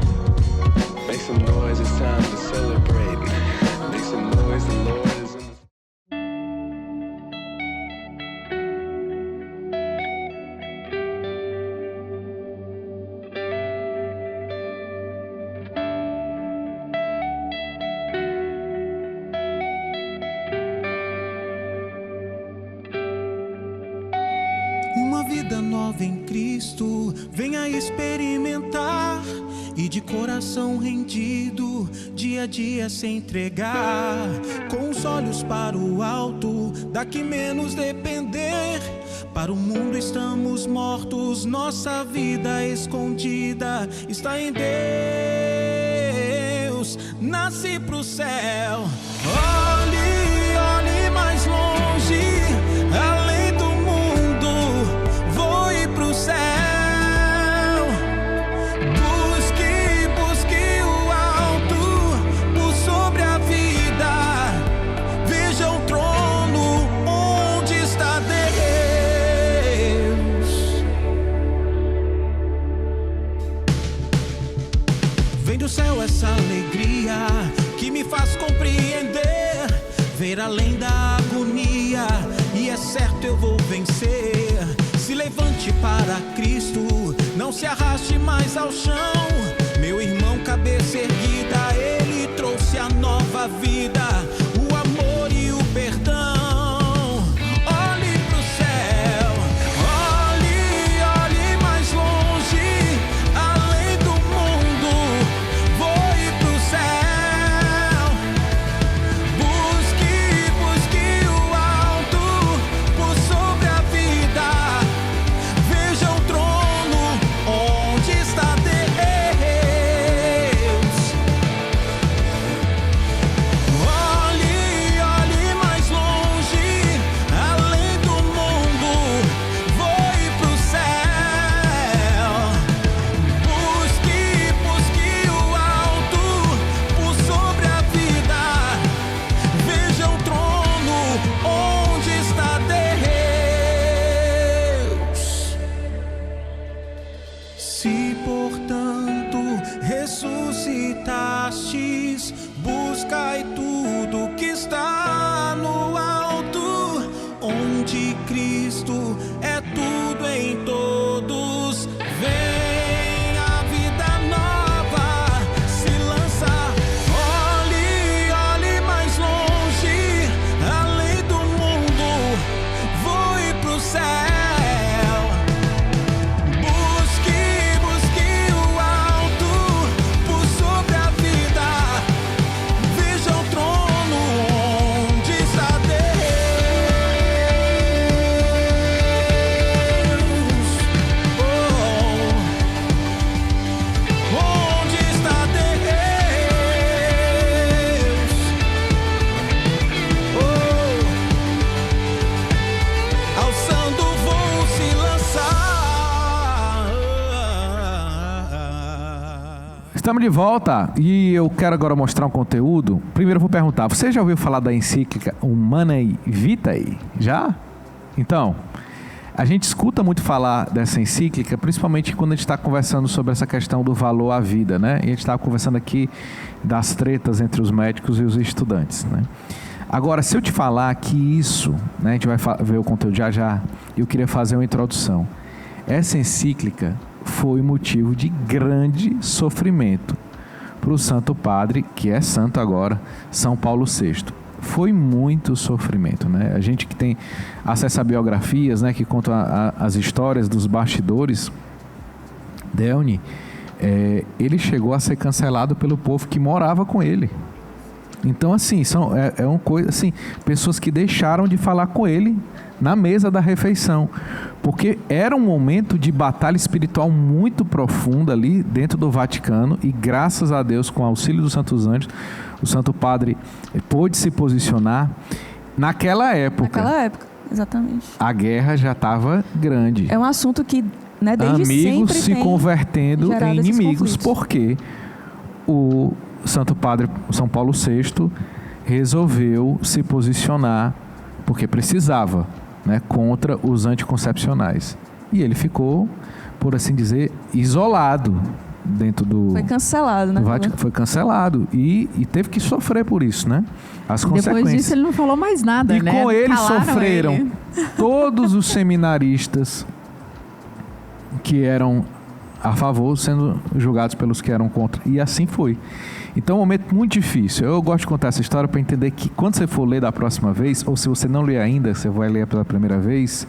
Make some noise, it's time to celebrate. Make some noise, the Lord is in the Uma vida nova em Cristo, venha experimentar e de coração rendido, dia a dia se entregar, com os olhos para o alto, daqui menos depender. Para o mundo estamos mortos, nossa vida escondida está em Deus. Nasce pro céu, olhe, olhe mais longe, além do mundo, voe pro céu. Busque, busque o alto, por sobre a vida, veja o trono onde está Deus. Vem do céu essa alegria que me faz compreender, ver além da agonia, e é certo eu vou vencer. Se levante para Cristo, não se arraste mais ao chão. Meu irmão, cabeça erguida, Ele trouxe a nova vida, o amor e o perdão. Olhe pro céu, olhe, olhe mais longe, além do mundo, voe pro céu. Busque, busque o alto, por sobre a vida, veja o trono onde está Deus. Olhe, olhe mais longe, além do mundo, voe pro céu. Busque, busque o alto, por sobre a vida, veja o trono onde está Deus. Se portanto ressuscitastes, buscai tudo que está no alto, onde Cristo é tudo em todos. Vem a vida nova, se lança. Olhe, olhe mais longe, além do mundo, voe pro céu. Busque, busque o alto, por sobre a vida, veja o trono onde está Deus. Onde está Deus? Alçando o voo se lançar. Estamos de volta e eu quero agora mostrar um conteúdo. Primeiro eu vou perguntar, você já ouviu falar da encíclica Humanae Vitae? Já? Então, a gente escuta muito falar dessa encíclica, principalmente quando a gente está conversando sobre essa questão do valor à vida, né? E a gente estava conversando aqui das tretas entre os médicos e os estudantes, né? Agora, se eu te falar que isso, né, a gente vai ver o conteúdo já já, eu queria fazer uma introdução. Essa encíclica foi motivo de grande sofrimento para o Santo Padre, que é santo agora, São Paulo VI. Foi muito sofrimento, né? A gente que tem acesso a biografias, né, que contam as histórias dos bastidores, Delny, ele chegou a ser cancelado pelo povo que morava com ele. Então, assim, é uma coisa, assim, pessoas que deixaram de falar com ele na mesa da refeição, porque era um momento de batalha espiritual muito profunda ali dentro do Vaticano, e graças a Deus, com o auxílio dos Santos Anjos, o Santo Padre pôde se posicionar. Naquela época, exatamente. A guerra já estava grande. É um assunto que, né, desde amigos sempre se convertendo em inimigos, conflitos. porque o Santo Padre São Paulo VI resolveu se posicionar, porque precisava, né, contra os anticoncepcionais. E ele ficou, por assim dizer, isolado dentro do... Foi cancelado, né? Foi cancelado e teve que sofrer por isso, né? As consequências. Depois disso ele não falou mais nada, e né? E com ele Calaram sofreram ele. Todos os seminaristas que eram a favor sendo julgados pelos que eram contra. E assim foi. Então é um momento muito difícil. Eu gosto de contar essa história para entender que quando você for ler da próxima vez, ou se você não ler ainda, você vai ler pela primeira vez,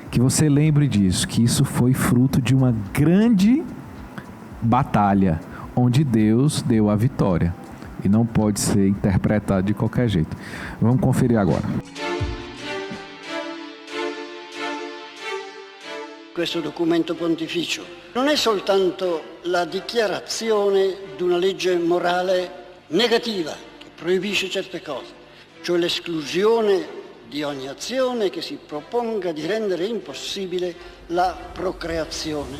que você lembre disso, que isso foi fruto de uma grande batalha, onde Deus deu a vitória. E não pode ser interpretado de qualquer jeito. Vamos conferir agora. Questo documento pontificio non è soltanto la dichiarazione di una legge morale negativa che proibisce certe cose, cioè l'esclusione di ogni azione che si proponga di rendere impossibile la procreazione,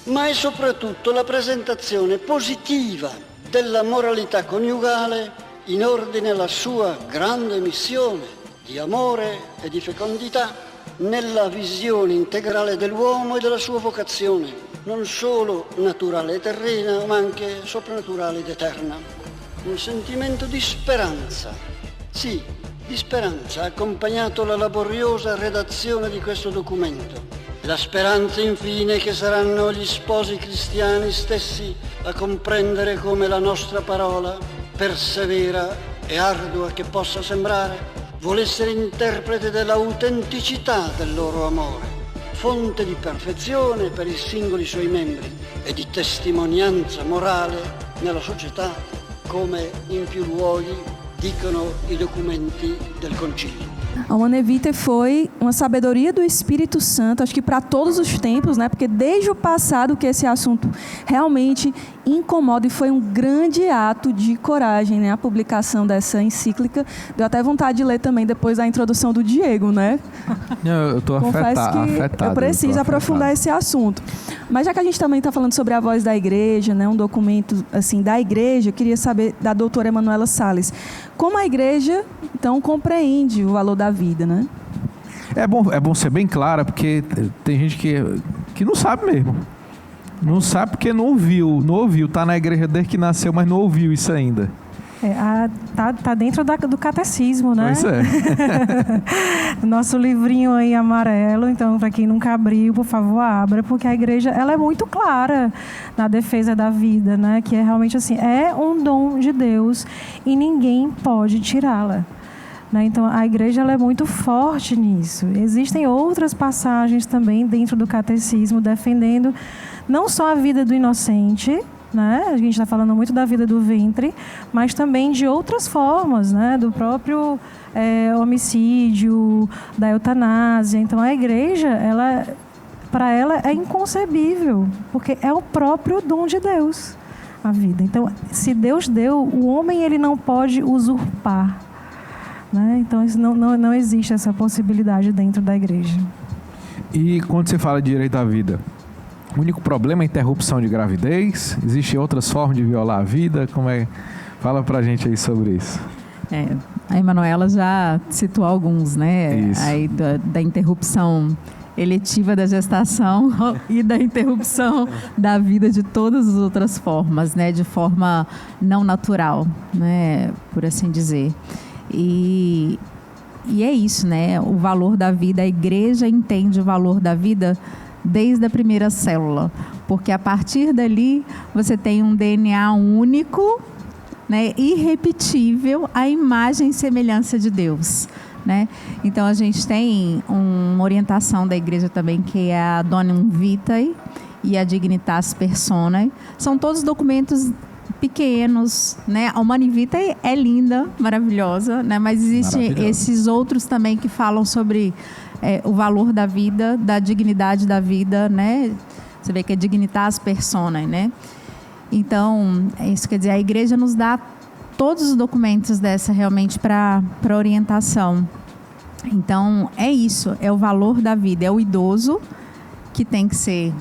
ma è soprattutto la presentazione positiva della moralità coniugale in ordine alla sua grande missione di amore e di fecondità nella visione integrale dell'uomo e della sua vocazione, non solo naturale e terrena, ma anche soprannaturale ed eterna. Un sentimento di speranza, sì, di speranza, ha accompagnato la laboriosa redazione di questo documento. La speranza infine che saranno gli sposi cristiani stessi a comprendere come la nostra parola, persevera e ardua che possa sembrare, vuole essere interprete dell'autenticità del loro amore, fonte di perfezione per i singoli suoi membri e di testimonianza morale nella società, come in più luoghi dicono i documenti del Concilio. A Humanae Vitae foi uma sabedoria do Espírito Santo, acho que para todos os tempos, né? Porque desde o passado que esse assunto realmente incomoda, e foi um grande ato de coragem, né? A publicação dessa encíclica. Deu até vontade de ler também depois da introdução do Diego, né? Eu estou afetado. Eu preciso aprofundar esse assunto. Mas já que a gente também está falando sobre a voz da igreja, né? Um documento assim da igreja, eu queria saber da doutora Emanuela Salles, como a igreja então compreende o valor da vida, né? É bom ser bem clara, porque tem gente que não sabe mesmo. Não sabe porque não ouviu. Tá na igreja desde que nasceu, mas não ouviu isso ainda. Tá dentro do catecismo, né? Pois é. Nosso livrinho aí amarelo, então para quem nunca abriu, por favor, abra, porque a igreja ela é muito clara na defesa da vida, né? Que é realmente assim, é um dom de Deus e ninguém pode tirá-la. Né? Então, a igreja ela é muito forte nisso. Existem outras passagens também dentro do catecismo defendendo não só a vida do inocente, né? A gente está falando muito da vida do ventre, mas também de outras formas, né? Do próprio homicídio, da eutanásia. Então, a igreja, para ela é inconcebível, porque é o próprio dom de Deus, a vida. Então, se Deus deu, o homem ele não pode usurpar. Né? Então, isso não existe essa possibilidade dentro da igreja. E quando você fala de direito à vida, o único problema é a interrupção de gravidez? Existem outras formas de violar a vida? Fala pra gente aí sobre isso. A Emanuela já citou alguns, né? Isso. Aí da interrupção eletiva da gestação e da interrupção da vida de todas as outras formas, né? De forma não natural, né? Por assim dizer. E é isso, né? O valor da vida, a igreja entende o valor da vida desde a primeira célula, porque a partir dali você tem um DNA único, né? Irrepetível, à imagem e semelhança de Deus, né? Então a gente tem uma orientação da igreja também que é a Donum Vitae, e a Dignitas Personae. São todos documentos pequenos, né? A Humanae Vitae é linda, maravilhosa, né? Mas existem esses outros também que falam sobre o valor da vida, da dignidade da vida, né? Você vê que é Dignitas Personae, né? Então, isso quer dizer, a igreja nos dá todos os documentos dessa realmente para orientação. Então, é isso, é o valor da vida, é o idoso que tem que ser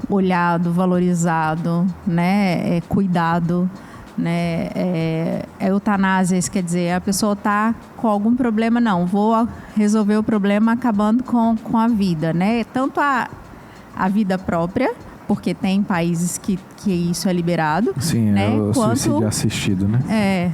olhado, valorizado, né, cuidado, né, eutanásia, isso quer dizer, a pessoa está com algum problema, não, vou resolver o problema acabando com a vida, né, tanto a vida própria, porque tem países que isso é liberado. Sim, né, o suicídio assistido, né?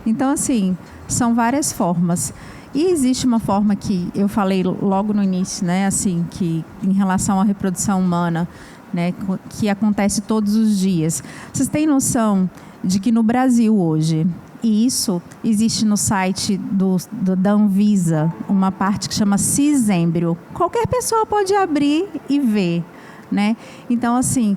Então, assim, são várias formas. E existe uma forma que eu falei logo no início, né, assim, que em relação à reprodução humana, né, que acontece todos os dias. Vocês têm noção de que no Brasil hoje, e isso existe no site da Anvisa, uma parte que chama Cisêmbrio. Qualquer pessoa pode abrir e ver, né? Então, assim,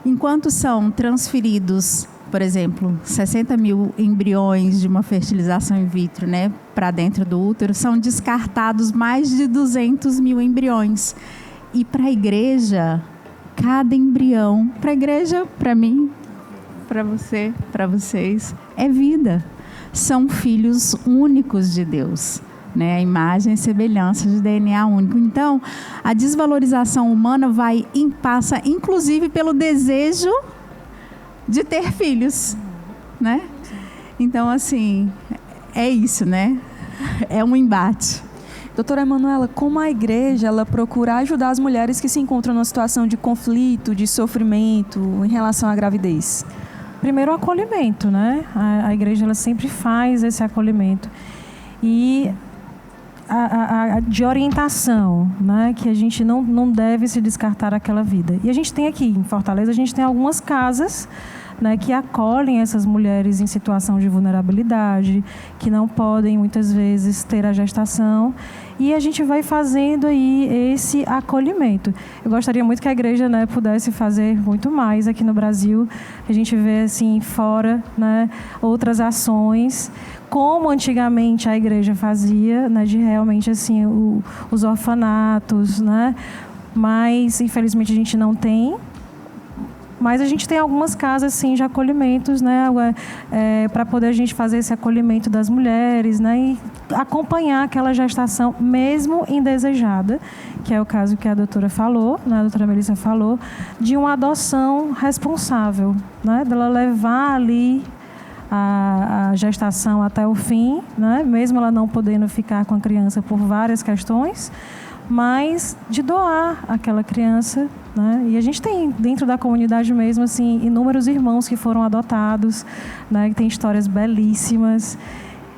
enquanto são transferidos, por exemplo, 60 mil embriões de uma fertilização in vitro, né, para dentro do útero, são descartados mais de 200 mil embriões. E para a igreja, cada embrião, para a igreja, para mim, para você, para vocês, é vida. São filhos únicos de Deus, né? A imagem e semelhança de DNA único. Então, a desvalorização humana passa, inclusive, pelo desejo de ter filhos, né? Então, assim, é isso, né? É um embate. Doutora Emanuela, como a igreja ela procura ajudar as mulheres que se encontram numa situação de conflito, de sofrimento em relação à gravidez? Primeiro, o acolhimento, né? A igreja ela sempre faz esse acolhimento. E de orientação, né? Que a gente não deve se descartar aquela vida. E a gente tem aqui, em Fortaleza, a gente tem algumas casas, né, que acolhem essas mulheres em situação de vulnerabilidade, que não podem, muitas vezes, ter a gestação. E a gente vai fazendo aí esse acolhimento. Eu gostaria muito que a igreja, né, pudesse fazer muito mais aqui no Brasil. A gente vê, assim, fora, né, outras ações, como antigamente a igreja fazia, né, de realmente, assim, os orfanatos, né? Mas, infelizmente, a gente não tem. Mas a gente tem algumas casas, sim, de acolhimentos, né, para poder a gente fazer esse acolhimento das mulheres, né, e acompanhar aquela gestação, mesmo indesejada, que é o caso que a doutora falou, né, a doutora Melissa falou, de uma adoção responsável, né, dela levar ali a gestação até o fim, né, mesmo ela não podendo ficar com a criança por várias questões, mas de doar aquela criança, né? E a gente tem dentro da comunidade mesmo, assim, inúmeros irmãos que foram adotados, né? Que tem histórias belíssimas.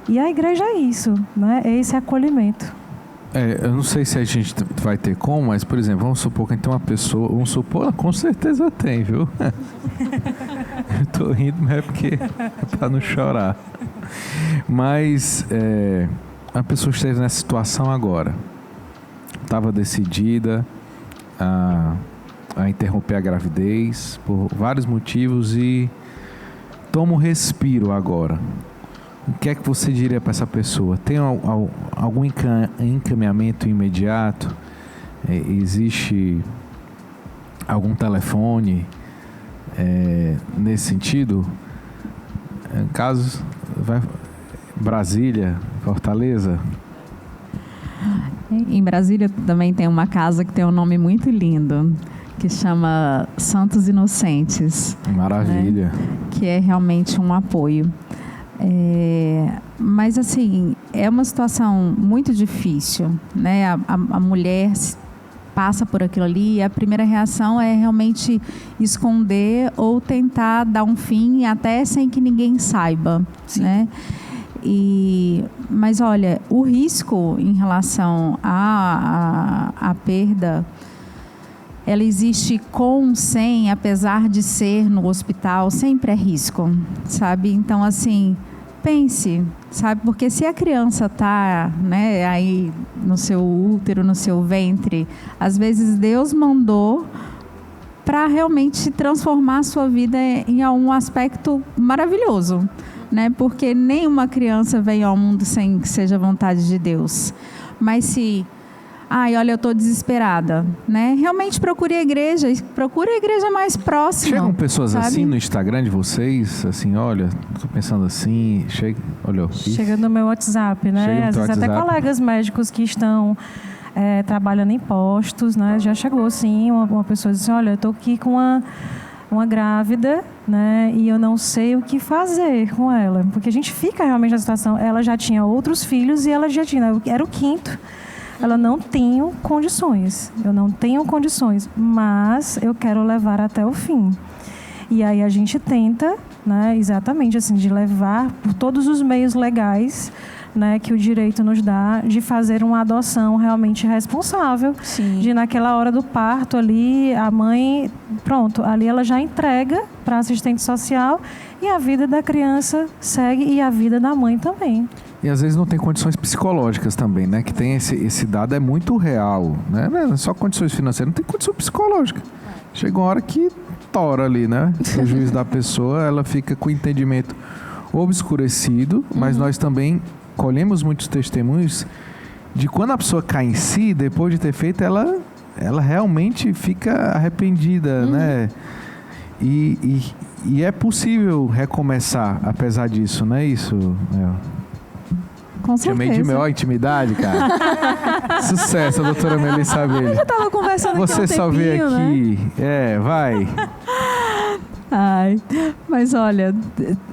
E a igreja é isso, né? É esse acolhimento. Eu não sei se a gente vai ter como, mas, por exemplo, vamos supor que tem uma pessoa, com certeza tem, viu? Eu tô rindo, mas é porque é para não chorar. Mas a pessoa esteja nessa situação agora. Estava decidida a interromper a gravidez por vários motivos e toma um respiro agora. O que é que você diria para essa pessoa? Tem algum encaminhamento imediato? Existe algum telefone nesse sentido? Caso Brasília, Fortaleza? Em Brasília também tem uma casa que tem um nome muito lindo, que chama Santos Inocentes. Maravilha. Né? Que é realmente um apoio. Mas, assim, é uma situação muito difícil, né? A mulher passa por aquilo ali e a primeira reação é realmente esconder ou tentar dar um fim até sem que ninguém saiba, né? Mas olha, o risco em relação à perda, ela existe com, sem, apesar de ser no hospital, sempre é risco, sabe? Então, assim, pense, sabe? Porque se a criança está, né, aí no seu útero, no seu ventre, às vezes Deus mandou para realmente transformar a sua vida em um aspecto maravilhoso, né? Porque nenhuma criança vem ao mundo sem que seja vontade de Deus. Mas se, olha, eu estou desesperada, né? Realmente procure a igreja mais próxima. Chegam pessoas sabe? assim no Instagram de vocês, assim, olha, estou pensando assim, Chega no meu WhatsApp, né? Às vezes até colegas médicos que estão trabalhando em postos, né? Já chegou, sim, uma pessoa disse, olha, eu estou aqui com uma grávida, né? E eu não sei o que fazer com ela. Porque a gente fica realmente na situação, ela já tinha outros filhos e ela já tinha, era o 5º. Ela não tenho condições, eu não tenho condições, mas eu quero levar até o fim. E aí a gente tenta, né, exatamente assim, de levar por todos os meios legais, né, que o direito nos dá, de fazer uma adoção realmente responsável. Sim. De naquela hora do parto ali, a mãe, pronto, ali ela já entrega para assistente social e a vida da criança segue e a vida da mãe também. E às vezes não tem condições psicológicas também, né? Que tem esse dado é muito real, né? Não é só condições financeiras, não tem condição psicológica. Chega uma hora que tora ali, né? O juiz da pessoa, ela fica com o entendimento obscurecido, mas nós também colhemos muitos testemunhos de quando a pessoa cai em si, depois de ter feito, ela realmente fica arrependida, né? E é possível recomeçar, apesar disso, não é isso, Mel? Com certeza. Chamei de Mel intimidade, cara. Sucesso, a doutora Melissa Abelha. Eu já estava conversando aqui Você há um só veio tempinho, aqui. né? Vai. Mas olha,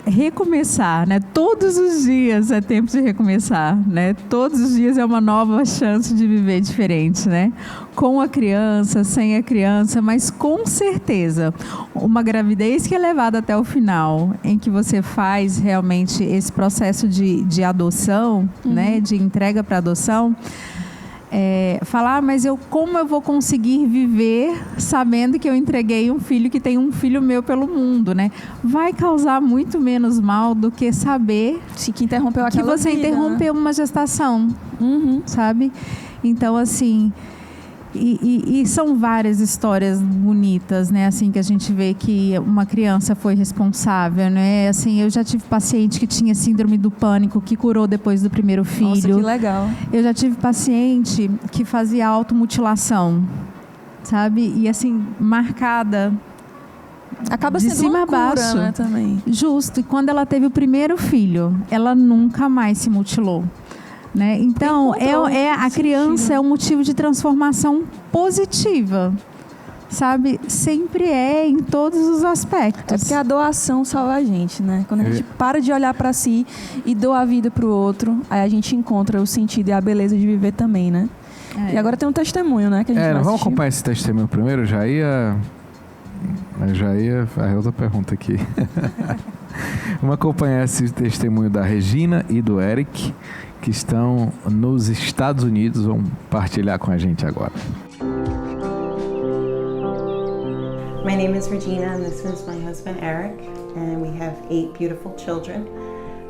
recomeçar, né? Todos os dias é tempo de recomeçar, né? Todos os dias é uma nova chance de viver diferente, né? Com a criança, sem a criança, mas com certeza uma gravidez que é levada até o final, em que você faz realmente esse processo de adoção, né? De entrega para adoção. Falar, mas como eu vou conseguir viver sabendo que eu entreguei um filho que tem um filho meu pelo mundo, né? Vai causar muito menos mal do que saber que interrompeu aquela que você vida, interrompeu, né? Uma gestação, sabe? Então, assim, e são várias histórias bonitas, né? Assim, que a gente vê que uma criança foi responsável, né? Assim, eu já tive paciente que tinha síndrome do pânico, que curou depois do primeiro filho. Nossa, que legal. Eu já tive paciente que fazia automutilação, sabe? E assim, marcada. Acaba de sendo cima uma a baixo, cura, né, também. Justo. E quando ela teve o primeiro filho, ela nunca mais se mutilou. Né? Então, a criança é um motivo de transformação positiva, sabe? Sempre em todos os aspectos. É porque a doação salva a gente, né? Quando a gente para de olhar para si e doa a vida para o outro, aí a gente encontra o sentido e a beleza de viver também, né? E agora tem um testemunho, né? Que a gente vai vamos assistir. acompanhar esse testemunho primeiro? Já ia a outra pergunta aqui. Vamos acompanhar esse testemunho da Regina e do Eric, que estão nos Estados Unidos, vão partilhar com a gente agora. My name is Regina and this is my husband Eric, and we have 8 beautiful children,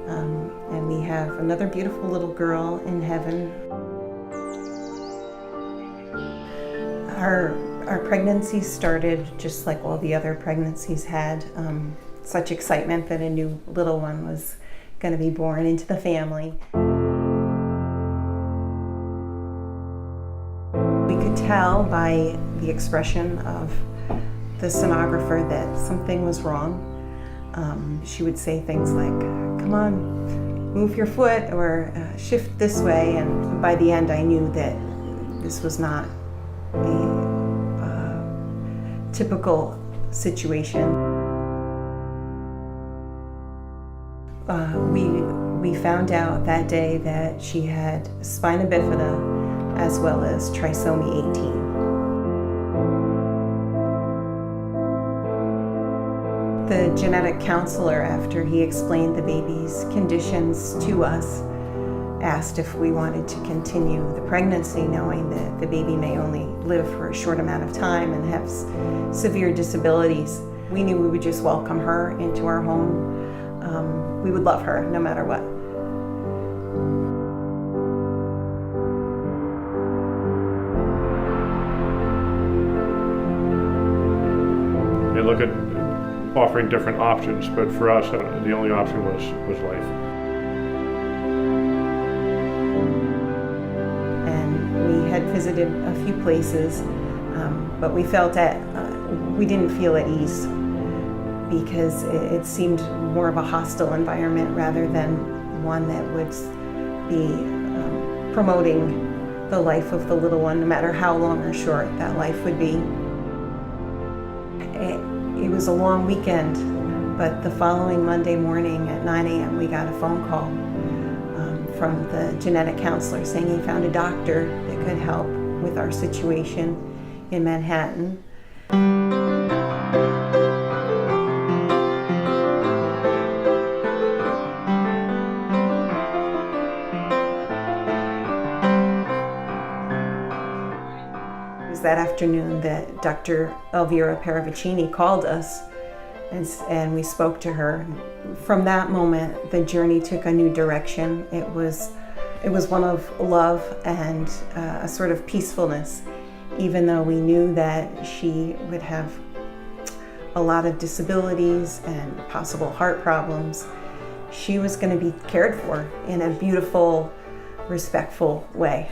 and we have another beautiful little girl in heaven. Our pregnancy started just like all the other pregnancies had, such excitement that a new little one was going to be born into the family. We could tell by the expression of the sonographer that something was wrong. She would say things like, "Come on, move your foot," or "Shift this way," and by the end I knew that this was not a typical situation. We found out that day that she had spina bifida as well as trisomy 18. The genetic counselor, after he explained the baby's conditions to us, asked if we wanted to continue the pregnancy, knowing that the baby may only live for a short amount of time and have severe disabilities. We knew we would just welcome her into our home. We would love her no matter what. look at offering different options, but for us, the only option was life. And we had visited a few places, but we felt that we didn't feel at ease because it seemed more of a hostile environment rather than one that would be promoting the life of the little one, no matter how long or short that life would be. It was a long weekend, but the following Monday morning at 9 a.m. we got a phone call from the genetic counselor saying he found a doctor that could help with our situation in Manhattan. That afternoon that Dr. Elvira Paravicini called us and we spoke to her. From that moment, the journey took a new direction. It was one of love and a sort of peacefulness, even though we knew that she would have a lot of disabilities and possible heart problems. She was going to be cared for in a beautiful, respectful way.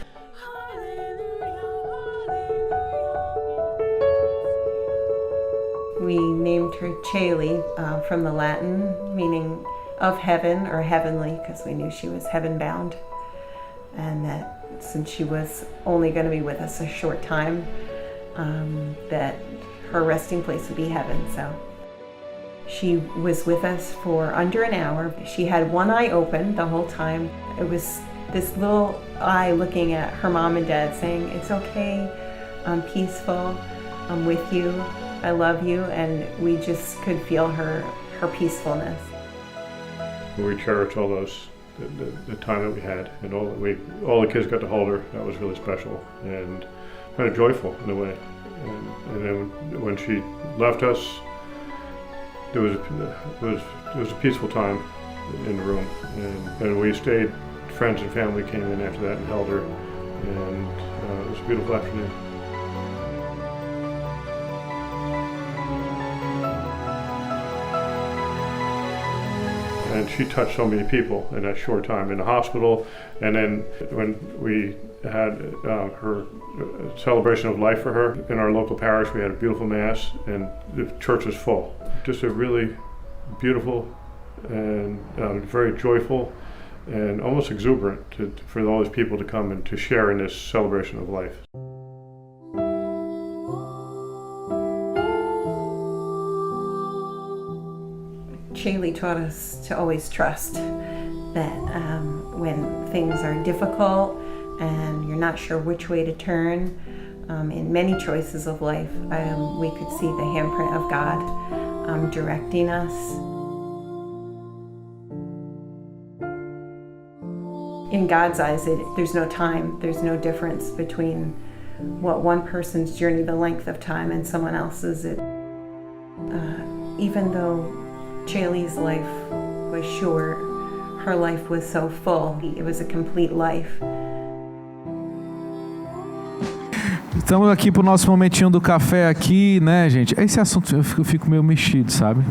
We named her Celi from the Latin, meaning of heaven or heavenly, because we knew she was heaven-bound, and that since she was only going to be with us a short time, that her resting place would be heaven. So she was with us for under an hour. She had one eye open the whole time. It was this little eye looking at her mom and dad saying, "It's okay, I'm peaceful, I'm with you, I love you," and we just could feel her peacefulness. We cherished all those, the time that we had, and all the kids got to hold her. That was really special and kind of joyful in a way. And then when she left us, it was a peaceful time in the room, and we stayed. Friends and family came in after that and held her, and it was a beautiful afternoon. And she touched so many people in that short time in the hospital. And then when we had her celebration of life for her in our local parish, we had a beautiful mass and the church was full. Just a really beautiful and very joyful and almost exuberant for all these people to come and to share in this celebration of life. Celi taught us to always trust that when things are difficult and you're not sure which way to turn, in many choices of life, we could see the handprint of God directing us. In God's eyes, there's no time, there's no difference between what one person's journey, the length of time, and someone else's. Even though Celi's life was short, her life was so full. It was a complete life. Estamos aqui pro nosso momentinho do café aqui, né, gente? Esse assunto eu fico meio mexido, sabe?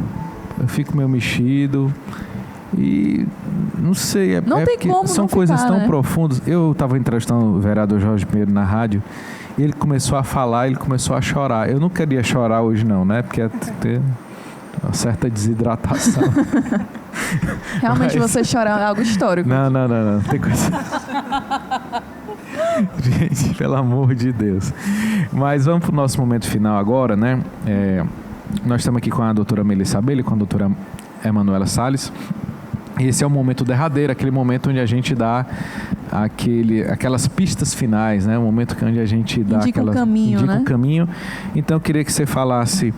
Eu fico meio mexido e não sei, não tem como são não coisas ficar, tão né? profundas. Eu estava entrevistando o vereador Jorge Pinheiro na rádio e ele começou a falar, ele começou a chorar. Eu não queria chorar hoje não, né? Porque ter uma certa desidratação. Realmente você chorar é algo histórico. Não. Tem coisa... Gente, pelo amor de Deus. Mas vamos para o nosso momento final agora, né? Nós estamos aqui com a doutora Melissa Abelha e com a doutora Emanuela Salles. Esse é o momento derradeiro, aquele momento onde a gente dá aquelas pistas finais, né? O momento onde a gente dá indica o caminho. Então eu queria que você falasse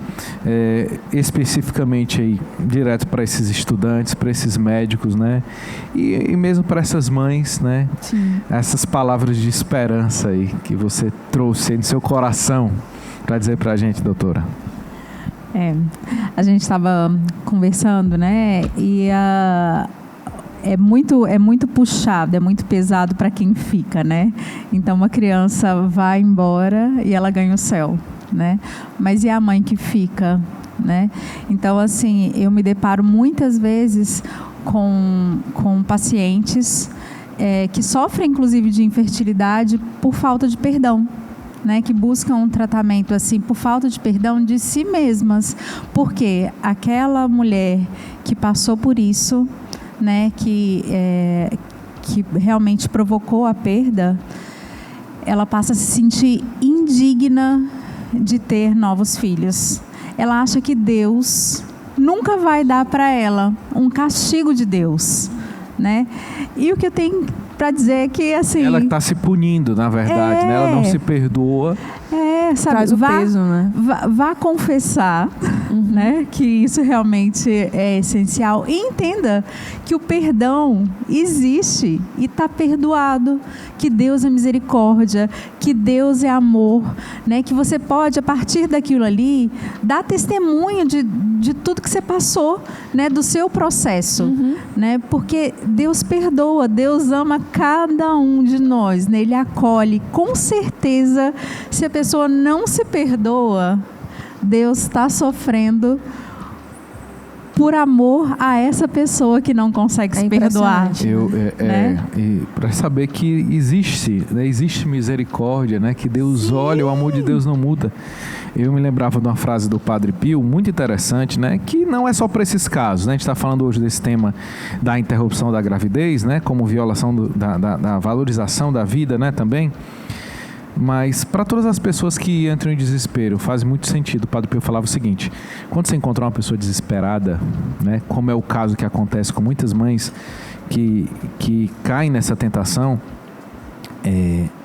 especificamente aí, direto para esses estudantes, para esses médicos, né? E mesmo para essas mães, né? Sim. Essas palavras de esperança aí que você trouxe aí no seu coração para dizer para a gente, doutora. A gente estava conversando, né? E é muito puxado, é muito pesado para quem fica, né? Então uma criança vai embora e ela ganha o céu, né? Mas e a mãe que fica, né? Então, assim, eu me deparo muitas vezes com pacientes que sofrem, inclusive, de infertilidade por falta de perdão, né? Que buscam um tratamento assim por falta de perdão de si mesmas, porque aquela mulher que passou por isso, né? Que realmente provocou a perda, ela passa a se sentir indigna de ter novos filhos. Ela acha que Deus nunca vai dar para ela um castigo de Deus, né? E o que eu tenho para dizer é que, assim... Ela está se punindo, na verdade, né? Ela não se perdoa. Sabe, traz o peso, né? Vá confessar, né? Que isso realmente é essencial. E entenda que o perdão existe e está perdoado. Que Deus é misericórdia, que Deus é amor, né? Que você pode, a partir daquilo ali, dar testemunho de tudo que você passou, né? Do seu processo, né? Porque Deus perdoa, Deus ama cada um de nós, né? Ele acolhe. Com certeza, se a pessoa não se perdoa, Deus está sofrendo por amor a essa pessoa que não consegue se perdoar. E para saber que existe misericórdia, né? Que Deus olha, o amor de Deus não muda. Eu me lembrava de uma frase do Padre Pio, muito interessante, né? Que não é só para esses casos, né? A gente está falando hoje desse tema da interrupção da gravidez, né? Como violação da valorização da vida, né? Também. Mas para todas as pessoas que entram em desespero, faz muito sentido. O Padre Pio falava o seguinte: quando você encontrar uma pessoa desesperada, né, como é o caso que acontece com muitas mães que caem nessa tentação,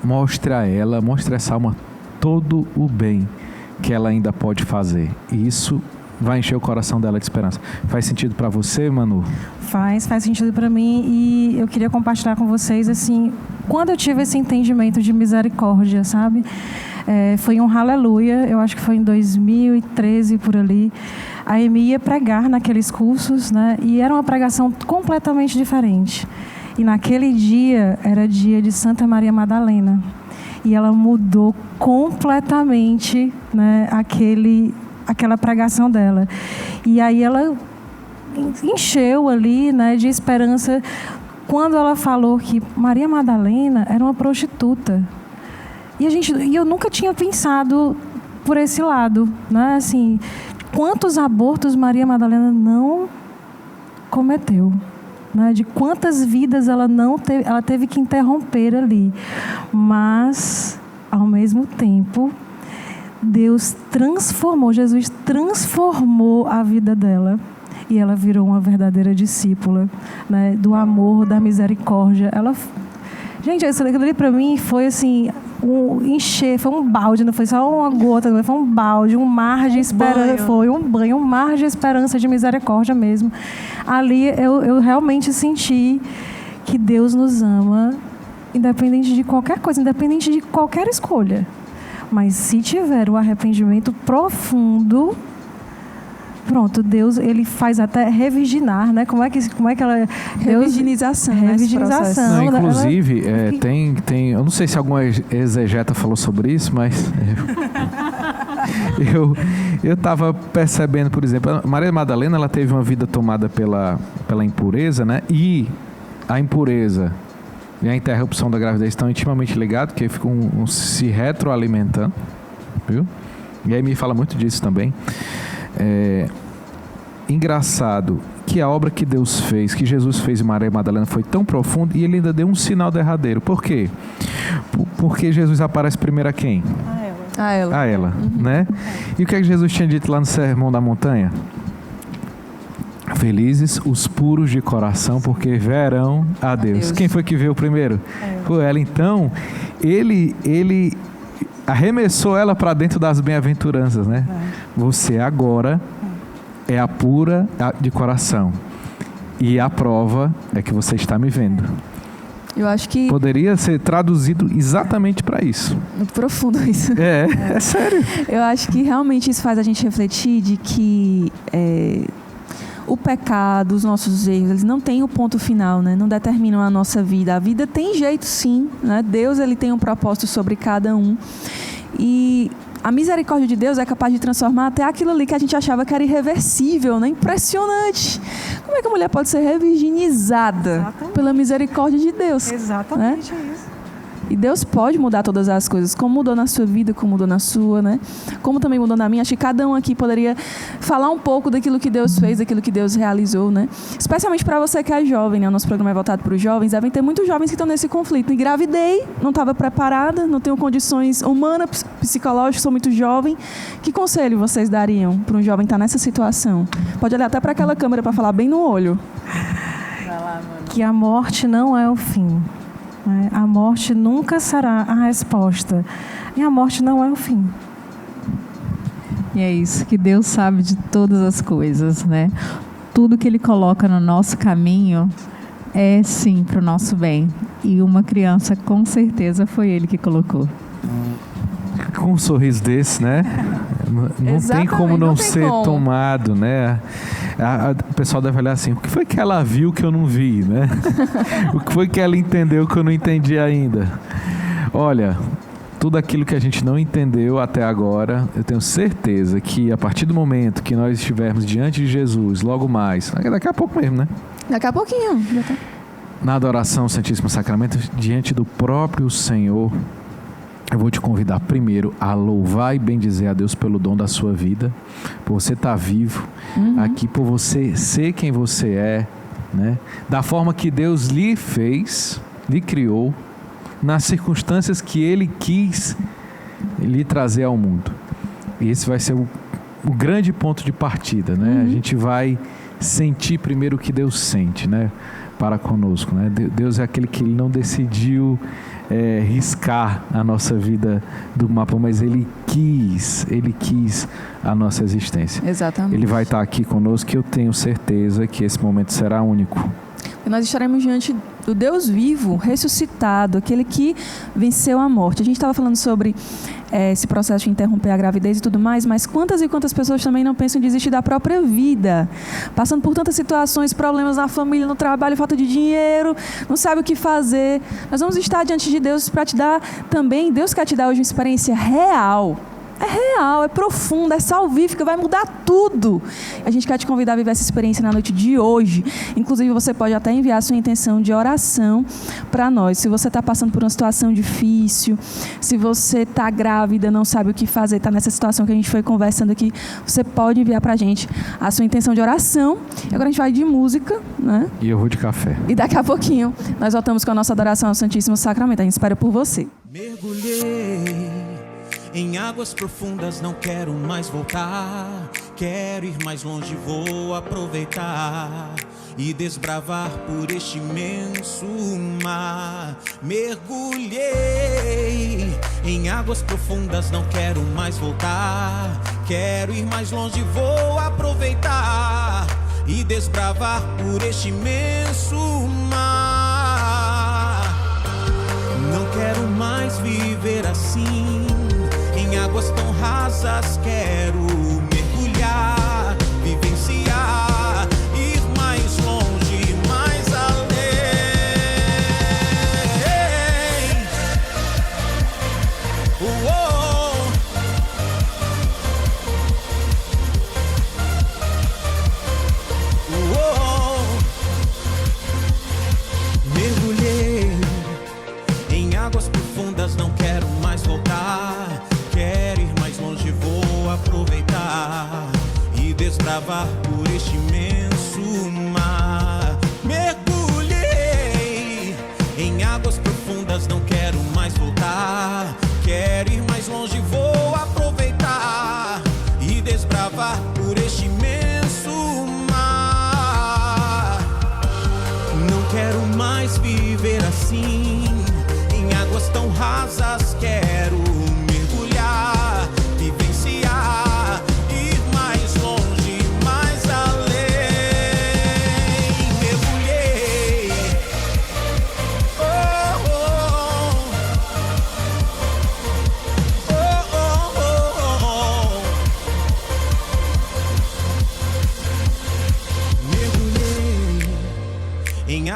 mostre a ela, mostre a essa alma todo o bem que ela ainda pode fazer. E isso vai encher o coração dela de esperança. Faz sentido para você, Manu? Faz sentido para mim, e eu queria compartilhar com vocês, assim, quando eu tive esse entendimento de misericórdia, sabe? Foi um aleluia, eu acho que foi em 2013, por ali. A Emi ia pregar naqueles cursos, né? E era uma pregação completamente diferente. E naquele dia, era dia de Santa Maria Madalena. E ela mudou completamente, né, aquela pregação dela. E aí ela encheu ali, né, de esperança quando ela falou que Maria Madalena era uma prostituta. E eu nunca tinha pensado por esse lado, né? Assim, quantos abortos Maria Madalena não cometeu, né? De quantas vidas ela teve que interromper ali. Mas, ao mesmo tempo, Jesus transformou a vida dela. E ela virou uma verdadeira discípula, né, do amor, da misericórdia. Gente, isso ali para mim foi assim, foi um balde, não foi só uma gota, não foi um balde, um mar de esperança, foi um banho, um mar de esperança, de misericórdia mesmo. Ali eu realmente senti que Deus nos ama, independente de qualquer coisa, independente de qualquer escolha. Mas se tiver o arrependimento profundo, pronto, Deus, ele faz até reviginar, né? Como é que ela... Reviginização. Reviginização. Não, inclusive, tem... Eu não sei se algum exegeta falou sobre isso, mas... eu estava percebendo, por exemplo, Maria Madalena, ela teve uma vida tomada pela impureza, né? E a impureza e a interrupção da gravidez estão intimamente ligados, porque ficam se retroalimentando, viu? E aí me fala muito disso também. Engraçado que a obra que Deus fez, que Jesus fez em Maria Madalena, foi tão profunda, e ele ainda deu um sinal derradeiro. Por quê? Porque Jesus aparece primeiro a quem? A ela, né? E o que é que Jesus tinha dito lá no Sermão da Montanha? Felizes os puros de coração, porque verão a Deus. Quem foi que veio primeiro? Foi ela. Então, ele arremessou ela para dentro das bem-aventuranças, né? Você agora é a pura de coração, e a prova é que você está me vendo. Eu acho que poderia ser traduzido exatamente para isso. Muito profundo isso. É sério. Eu acho que realmente isso faz a gente refletir de que o pecado, os nossos erros, eles não têm o ponto final, né? Não determinam a nossa vida. A vida tem jeito, sim, né? Deus, ele tem um propósito sobre cada um. E a misericórdia de Deus é capaz de transformar até aquilo ali que a gente achava que era irreversível, né? Impressionante. Como é que a mulher pode ser revirginizada pela misericórdia de Deus? Exatamente, né? é isso. E Deus pode mudar todas as coisas, como mudou na sua vida, como mudou na sua, né? Como também mudou na minha. Acho que cada um aqui poderia falar um pouco daquilo que Deus fez, daquilo que Deus realizou, né? Especialmente para você que é jovem, né? O nosso programa é voltado para os jovens. Devem ter muitos jovens que estão nesse conflito. Engravidei, não estava preparada, não tenho condições humanas, psicológicas, sou muito jovem. Que conselho vocês dariam para um jovem estar nessa situação? Pode olhar até para aquela câmera para falar bem no olho. Que a morte não é o fim. A morte nunca será a resposta. E a morte não é o fim. E é isso, que Deus sabe de todas as coisas, né? Tudo que Ele coloca no nosso caminho é, sim, para o nosso bem. E uma criança, com certeza, foi Ele que colocou. Com um sorriso desse, né? Não tem como não ser tomado, né? O pessoal deve olhar assim, o que foi que ela viu que eu não vi, né? O que foi que ela entendeu que eu não entendi ainda? Olha, tudo aquilo que a gente não entendeu até agora, eu tenho certeza que a partir do momento que nós estivermos diante de Jesus, logo mais, daqui a pouco mesmo, né? Daqui a pouquinho. Na adoração ao Santíssimo Sacramento, diante do próprio Senhor, eu vou te convidar primeiro a louvar e bendizer a Deus pelo dom da sua vida, por você estar vivo, aqui, por você ser quem você é, né? Da forma que Deus lhe fez, lhe criou, nas circunstâncias que Ele quis lhe trazer ao mundo. E esse vai ser o grande ponto de partida, né? A gente vai sentir primeiro o que Deus sente, né? Para conosco, né? Deus é aquele que Ele não decidiu riscar a nossa vida do mapa, mas Ele quis a nossa existência. Exatamente. Ele vai estar aqui conosco, e eu tenho certeza que esse momento será único. E nós estaremos diante do Deus vivo, ressuscitado, aquele que venceu a morte. A gente estava falando sobre esse processo de interromper a gravidez e tudo mais, mas quantas e quantas pessoas também não pensam em desistir da própria vida, passando por tantas situações, problemas na família, no trabalho, falta de dinheiro, não sabe o que fazer. Nós vamos estar diante de Deus para te dar também, Deus quer te dar hoje uma experiência real. É real, é profunda, é salvífica, vai mudar tudo. A gente quer te convidar a viver essa experiência na noite de hoje. Inclusive, você pode até enviar a sua intenção de oração para nós. Se você está passando por uma situação difícil, se você está grávida, não sabe o que fazer, está nessa situação que a gente foi conversando aqui, você pode enviar para a gente a sua intenção de oração. E agora a gente vai de música, né? E eu vou de café. E daqui a pouquinho nós voltamos com a nossa adoração ao Santíssimo Sacramento. A gente espera por você. Mergulhei em águas profundas, não quero mais voltar. Quero ir mais longe, vou aproveitar e desbravar por este imenso mar. Mergulhei em águas profundas, não quero mais voltar. Quero ir mais longe, vou aproveitar e desbravar por este imenso mar. Não quero mais viver assim, em águas tão rasas, quero mergulhar, vivenciar, ir mais longe, mais além. Mergulhei em águas profundas, não quero mais voltar. Quero ir mais longe, vou aproveitar e desbravar por este imenso mar. Mergulhei em águas profundas, não quero mais voltar. Quero ir mais longe, vou aproveitar e desbravar por este imenso mar. Não quero mais viver assim, em águas tão rasas, quero vivenciar, ir mais longe, mais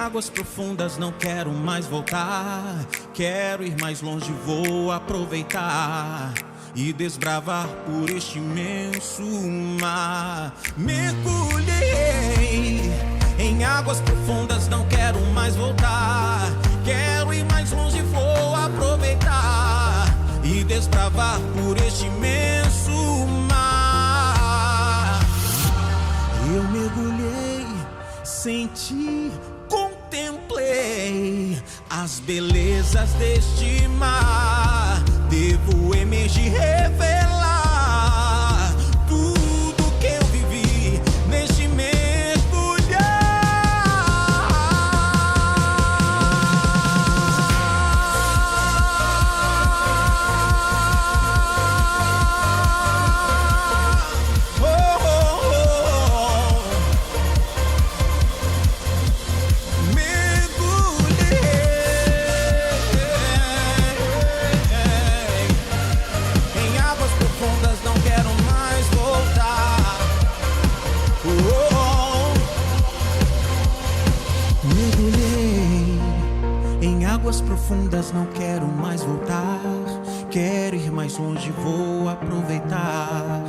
águas profundas não quero mais voltar. Quero ir mais longe, vou aproveitar e desbravar por este imenso mar. Mergulhei em águas profundas, não quero mais voltar. Quero ir mais longe, vou aproveitar e desbravar por este imenso mar. Eu mergulhei, senti, contemplei as belezas deste mar. Devo emergir, revelar tudo que eu vivi neste águas profundas, não quero mais voltar. Quero ir mais longe, vou aproveitar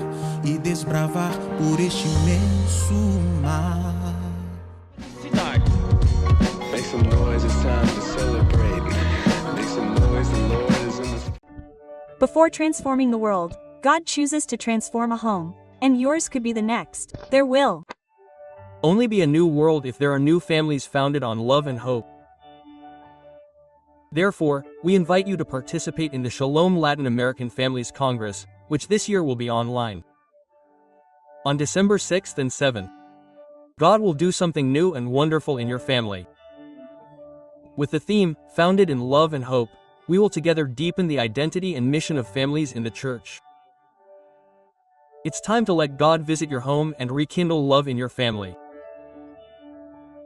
e desbravar por este imenso mar. Make some noise, it's time to celebrate. Make some noise, the Lord is in the... Before transforming the world, God chooses to transform a home, and yours could be the next. There will only be a new world if there are new families founded on love and hope. Therefore, we invite you to participate in the Shalom Latin American Families Congress, which this year will be online. On December 6th and 7th, God will do something new and wonderful in your family. With the theme, Founded in Love and Hope, we will together deepen the identity and mission of families in the church. It's time to let God visit your home and rekindle love in your family.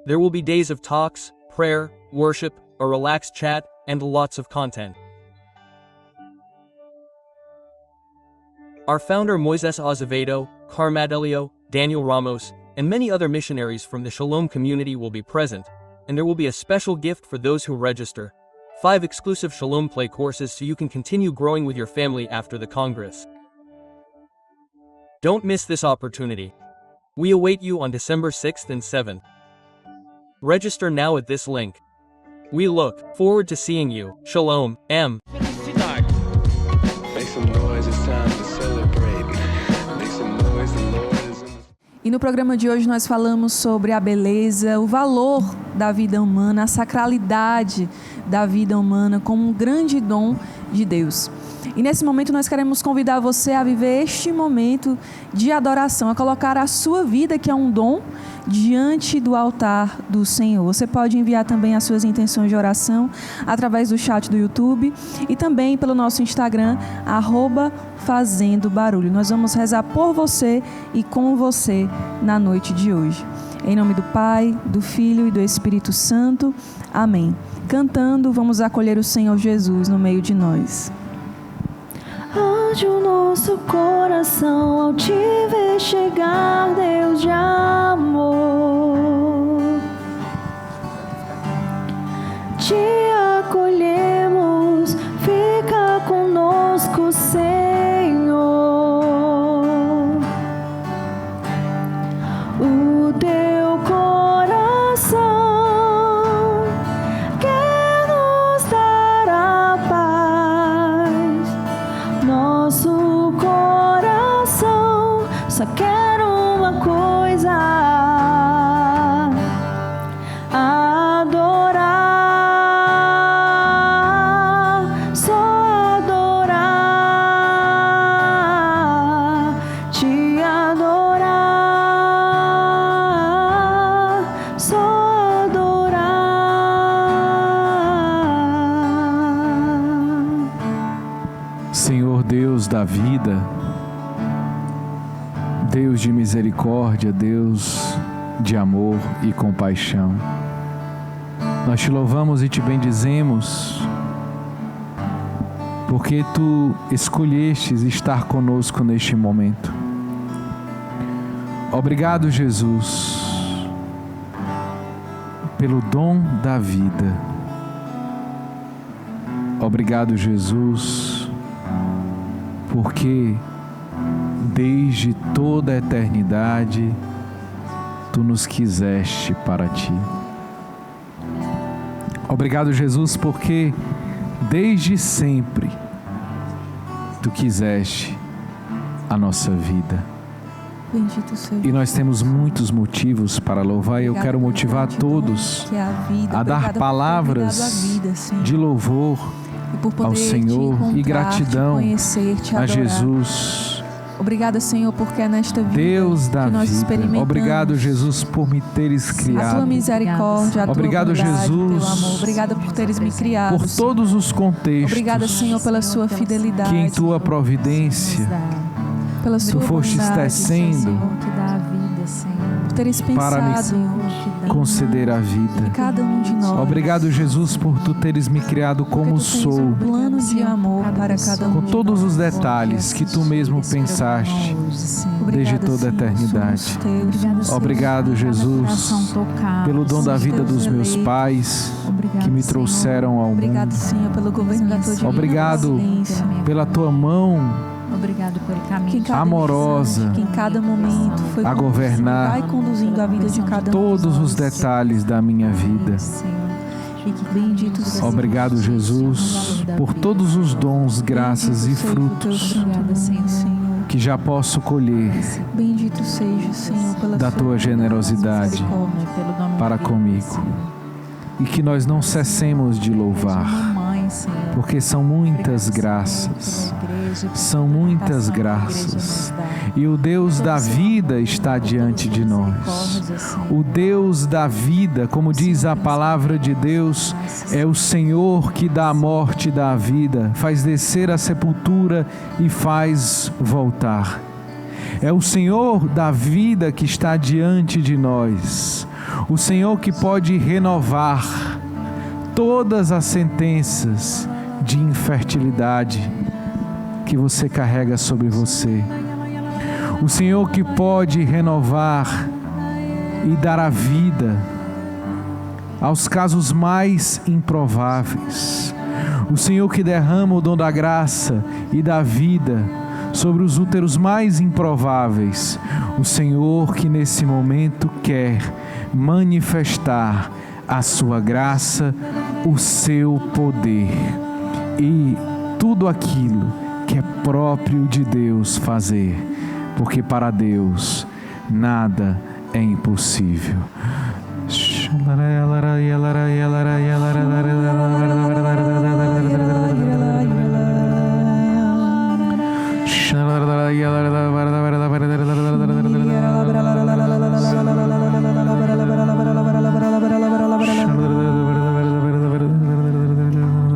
There will be days of talks, prayer, worship, a relaxed chat, and lots of content. Our founder Moises Azevedo, Carmadelio, Daniel Ramos, and many other missionaries from the Shalom community will be present, and there will be a special gift for those who register: 5 exclusive Shalom Play courses so you can continue growing with your family after the Congress. Don't miss this opportunity. We await you on December 6th and 7th. Register now at this link. We look forward to seeing you. Shalom, M. Make some noise, it's time to celebrate. Make some noise, the Lord is in the... E no programa de hoje nós falamos sobre a beleza, o valor da vida humana, a sacralidade da vida humana como um grande dom de Deus. E nesse momento nós queremos convidar você a viver este momento de adoração, a colocar a sua vida, que é um dom, diante do altar do Senhor. Você pode enviar também as suas intenções de oração através do chat do YouTube e também pelo nosso Instagram, @FazendoBarulho. Nós vamos rezar por você e com você na noite de hoje. Em nome do Pai, do Filho e do Espírito Santo. Amém. Cantando, vamos acolher o Senhor Jesus no meio de nós. Arde o nosso coração ao te ver chegar, Deus de amor. Te acolhemos, fica conosco, Senhor. O teu coração quer nos dar a paz. Nosso coração só quer uma coisa: adorar, só adorar, te adorar, só adorar. Senhor Deus da vida, Deus de misericórdia, Deus de amor e compaixão, nós te louvamos e te bendizemos, porque tu escolhestes estar conosco neste momento. Obrigado, Jesus, pelo dom da vida. Obrigado, Jesus, porque desde toda a eternidade Tu nos quiseste para Ti. Obrigado, Jesus, porque desde sempre Tu quiseste a nossa vida. Bendito seja. E nós temos muitos motivos para louvar, e eu quero motivar todos que é a vida. a dar Obrigada por ter palavras dado a vida, Senhor. de louvor E por poder ao Senhor te e encontrar, gratidão te conhecer, te a adorar. Jesus, Obrigada, Senhor, porque é nesta vida Deus da que nós vida. experimentamos Obrigado, Jesus, por me teres a Tua criado. misericórdia, a Tua Obrigado, bondade, Jesus, o Teu amor. Obrigada por teres me criado, por Senhor. todos os contextos Obrigada, Senhor, pela Sua fidelidade, que em Tua providência pela Tu Sua fostes bondade, tecendo Senhor, que dá a vida, Senhor. por teres para me pensado conceder a vida. em cada um de nós. Obrigado, Jesus, por Tu teres me criado como Um sou, plano de amor para cada um com de todos nós. os detalhes que Tu mesmo pensaste desde toda a eternidade. Obrigado, Jesus, pelo dom da vida dos meus pais que me trouxeram ao Obrigado, mundo. Senhor, pelo governo da Tua divina Obrigado providência. pela Tua mão Obrigado pelo Que em caminho. cada amorosa instante, que em cada momento foi a governar vai conduzindo a vida de cada um. todos os detalhes da minha vida. Bendito seja. Obrigado, Jesus, por todos os dons, graças e frutos que já posso colher Bendito seja, Senhor, pela da Sua Tua generosidade misericórdia. para comigo. E que nós não cessemos de louvar, porque são muitas graças, são muitas graças. E o Deus da vida está diante de nós. O Deus da vida, como diz a palavra de Deus, é o Senhor que dá a morte e dá a vida, faz descer a sepultura e faz voltar. É o Senhor da vida que está diante de nós. O Senhor que pode renovar todas as sentenças de infertilidade que você carrega sobre você. O Senhor que pode renovar e dar a vida aos casos mais improváveis. O Senhor que derrama o dom da graça e da vida sobre os úteros mais improváveis. O Senhor que nesse momento quer manifestar a sua graça, o seu poder e tudo aquilo que é próprio de Deus fazer, porque para Deus nada é impossível.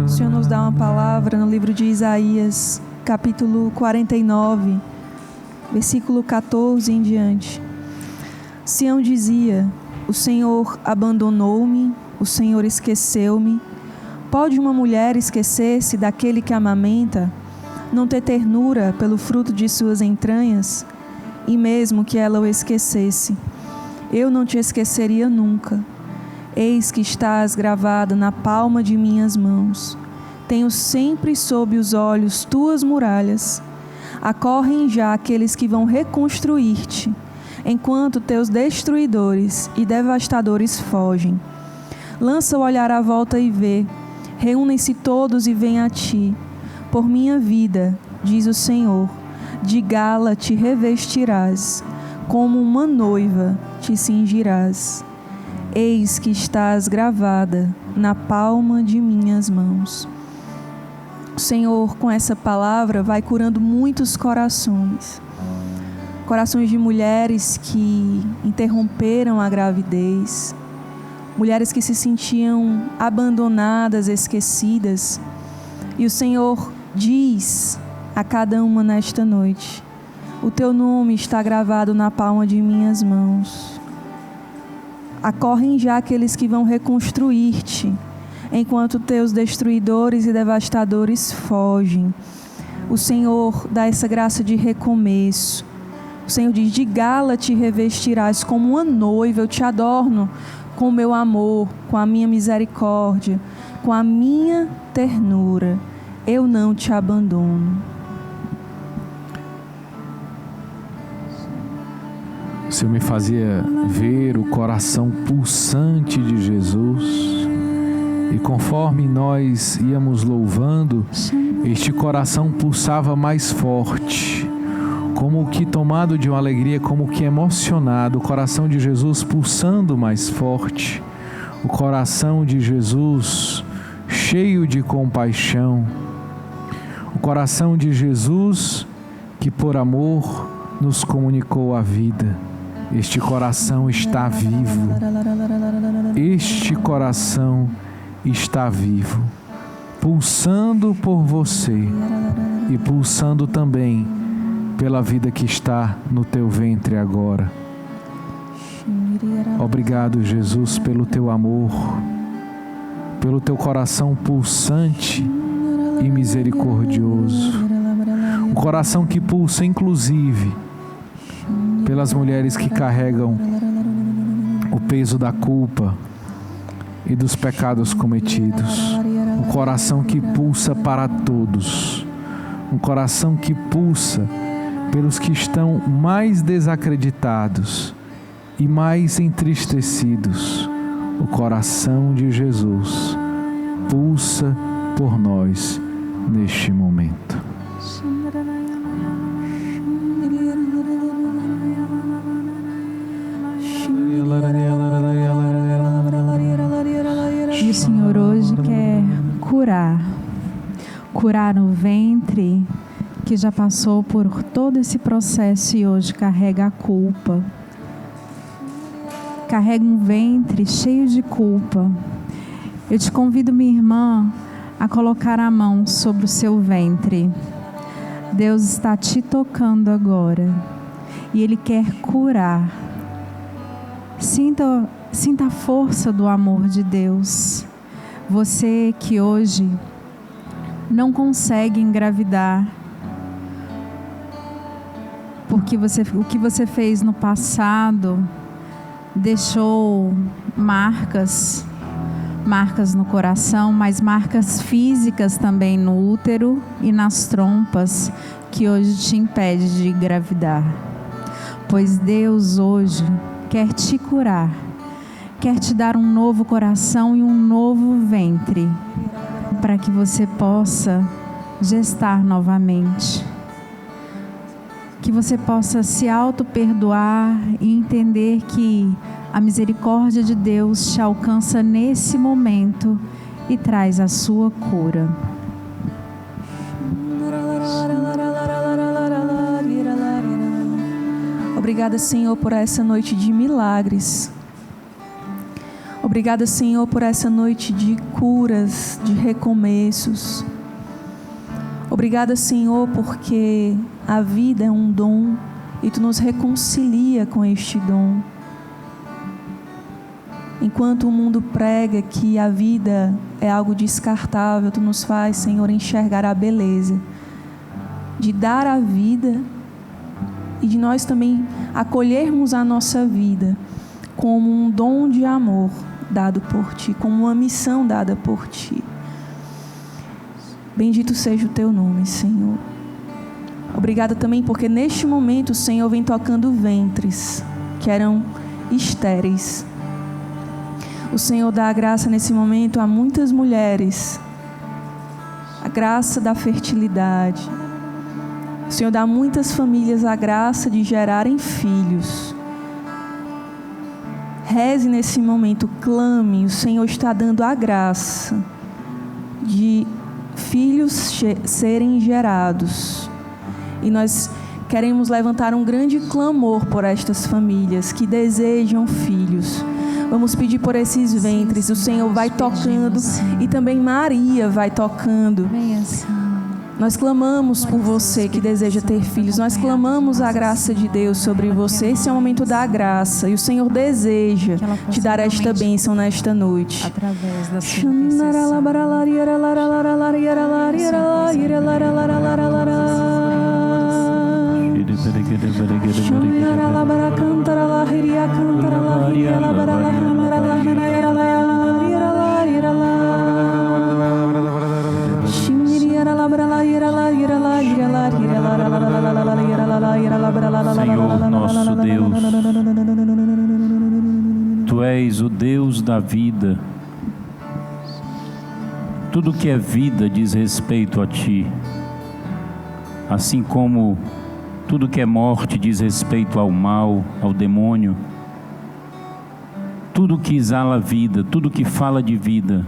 O Senhor nos dá uma palavra no livro de Isaías, capítulo 49, versículo 14 em diante. Sião dizia: o Senhor abandonou-me, o Senhor esqueceu-me. Pode uma mulher esquecer-se daquele que amamenta, não ter ternura pelo fruto de suas entranhas? E mesmo que ela o esquecesse, eu não te esqueceria nunca. Eis que estás gravado na palma de minhas mãos. Tenho sempre sob os olhos tuas muralhas. Acorrem já aqueles que vão reconstruir-te, enquanto teus destruidores e devastadores fogem. Lança o olhar à volta e vê. Reúnem-se todos e vêm a ti. Por minha vida, diz o Senhor, de gala te revestirás, como uma noiva te cingirás. Eis que estás gravada na palma de minhas mãos. O Senhor, com essa palavra, vai curando muitos corações. Corações de mulheres que interromperam a gravidez, mulheres que se sentiam abandonadas, esquecidas. E o Senhor diz a cada uma nesta noite: o teu nome está gravado na palma de minhas mãos. Acorrem já aqueles que vão reconstruir-te, enquanto teus destruidores e devastadores fogem. O Senhor dá essa graça de recomeço. O Senhor diz: de gala te revestirás como uma noiva, eu te adorno com o meu amor, com a minha misericórdia, com a minha ternura, eu não te abandono. O Senhor me fazia ver o coração pulsante de Jesus, e conforme nós íamos louvando, este coração pulsava mais forte, como que tomado de uma alegria, como que emocionado, o coração de Jesus pulsando mais forte, o coração de Jesus cheio de compaixão, o coração de Jesus que por amor nos comunicou a vida. Este coração está vivo. Este coração está vivo, pulsando por você e pulsando também pela vida que está no teu ventre agora. Obrigado, Jesus, pelo teu amor, pelo teu coração pulsante e misericordioso. Um coração que pulsa, inclusive, pelas mulheres que carregam o peso da culpa e dos pecados cometidos. Um coração que pulsa para todos. Um coração que pulsa pelos que estão mais desacreditados e mais entristecidos. O coração de Jesus pulsa por nós neste momento. E o Senhor hoje quer curar no ventre que já passou por todo esse processo e hoje carrega a culpa. Carrega um ventre cheio de culpa. Eu te convido, minha irmã, a colocar a mão sobre o seu ventre. Deus está te tocando agora e Ele quer curar. Sinta a força do amor de Deus. Você que hoje não consegue engravidar, porque o que você fez no passado deixou marcas no coração, mas marcas físicas também no útero e nas trompas, que hoje te impede de engravidar. Pois Deus hoje quer te curar, quer te dar um novo coração e um novo ventre, para que você possa gestar novamente. Que você possa se auto-perdoar e entender que a misericórdia de Deus te alcança nesse momento e traz a sua cura. Obrigada, Senhor, por essa noite de milagres. Obrigada, Senhor, por essa noite de curas, de recomeços. Obrigada, Senhor, porque a vida é um dom e Tu nos reconcilia com este dom. Enquanto o mundo prega que a vida é algo descartável, Tu nos faz, Senhor, enxergar a beleza de dar a vida e de nós também acolhermos a nossa vida como um dom de amor dado por Ti, como uma missão dada por Ti. Bendito seja o Teu nome, Senhor. Obrigada também porque neste momento o Senhor vem tocando ventres que eram estéreis. O Senhor dá a graça nesse momento a muitas mulheres, a graça da fertilidade. O Senhor dá a muitas famílias a graça de gerarem filhos. Reze nesse momento, clame, o Senhor está dando a graça de filhos serem gerados. E nós queremos levantar um grande clamor por estas famílias que desejam filhos. Vamos pedir por esses ventres. O Senhor vai tocando e também Maria vai tocando. Nós clamamos por você que deseja ter filhos. Nós clamamos a graça de Deus sobre você. Esse é o momento da graça. E o Senhor deseja te dar esta bênção nesta noite. Através da sua intercessão. és o Deus da vida. Tudo que é vida diz respeito a Ti, assim como tudo que é morte diz respeito ao mal, ao demônio. Tudo que exala vida, tudo que fala de vida,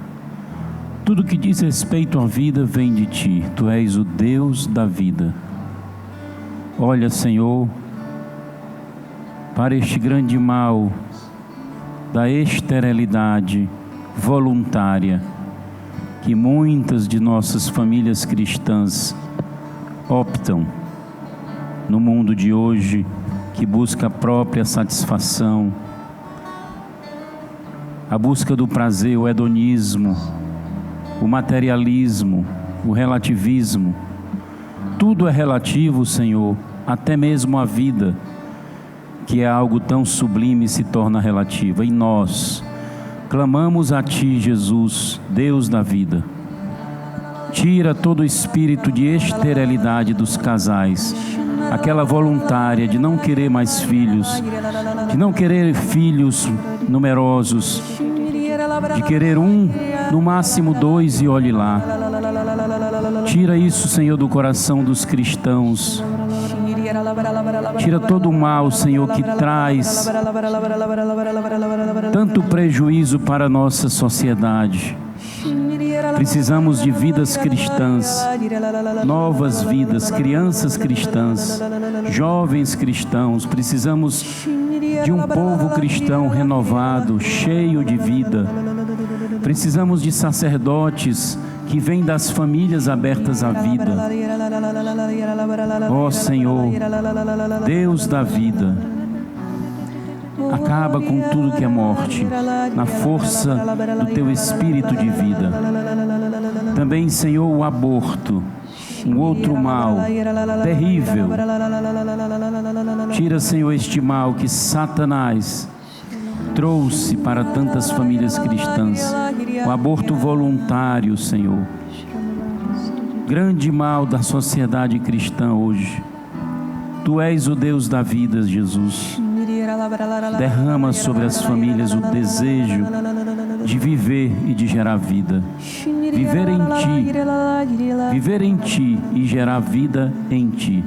tudo que diz respeito à vida vem de Ti. Tu és o Deus da vida. Olha, Senhor, para este grande mal da esterilidade voluntária que muitas de nossas famílias cristãs optam no mundo de hoje, que busca a própria satisfação, a busca do prazer, o hedonismo, o materialismo, o relativismo. Tudo é relativo, Senhor, até mesmo a vida, que é algo tão sublime, se torna relativa. E nós clamamos a Ti, Jesus, Deus da vida. Tira todo o espírito de esterilidade dos casais, aquela voluntária de não querer mais filhos, de não querer filhos numerosos, de querer um, no máximo dois e olhe lá. Tira isso, Senhor, do coração dos cristãos. Tira todo o mal, Senhor, que traz tanto prejuízo para a nossa sociedade. Precisamos de vidas cristãs, novas vidas, crianças cristãs, jovens cristãos. Precisamos de um povo cristão renovado, cheio de vida. Precisamos de sacerdotes que vêm das famílias abertas à vida. Ó Senhor, Deus da vida, acaba com tudo que é morte, na força do Teu Espírito de vida. Também, Senhor, o aborto, um outro mal terrível. Tira, Senhor, este mal que Satanás trouxe para tantas famílias cristãs. O aborto voluntário, Senhor. Grande mal da sociedade cristã hoje. Tu és o Deus da vida, Jesus. Derrama sobre as famílias o desejo de viver e de gerar vida. Viver em Ti e gerar vida em Ti.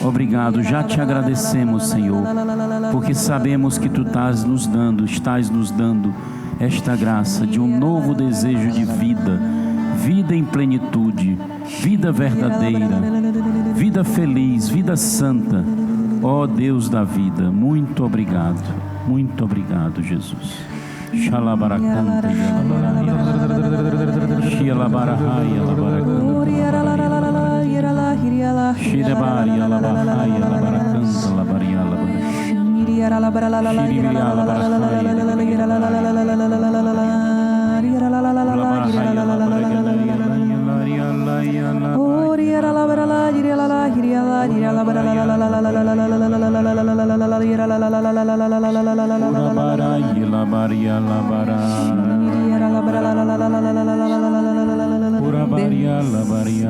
Obrigado, já te agradecemos, Senhor, porque sabemos que Tu estás nos dando esta graça de um novo desejo de vida, vida em plenitude, vida verdadeira, vida feliz, vida santa. Ó Deus da vida, muito obrigado, Jesus. Xalabaracanta, Xialabarahai, Shirabari, Alabahai, Alabaracanta, Labaria,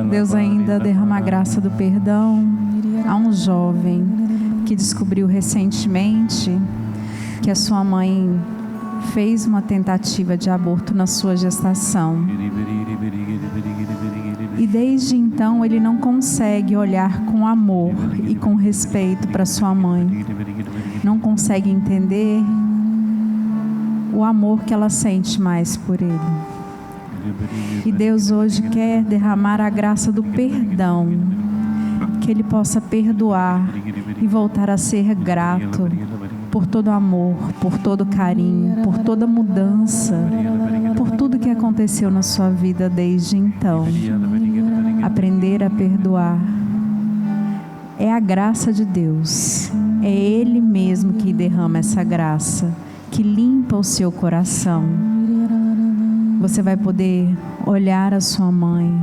Deus ainda derrama a graça do perdão a um jovem que descobriu recentemente que a sua mãe fez uma tentativa de aborto na sua gestação. E desde então ele não consegue olhar com amor e com respeito para sua mãe. Não consegue entender o amor que ela sente mais por ele. E Deus hoje quer derramar a graça do perdão, que ele possa perdoar e voltar a ser grato por todo amor, por todo carinho, por toda mudança, por tudo que aconteceu na sua vida desde então. Aprender a perdoar é a graça de Deus, é Ele mesmo que derrama essa graça, que limpa o seu coração. Você vai poder olhar a sua mãe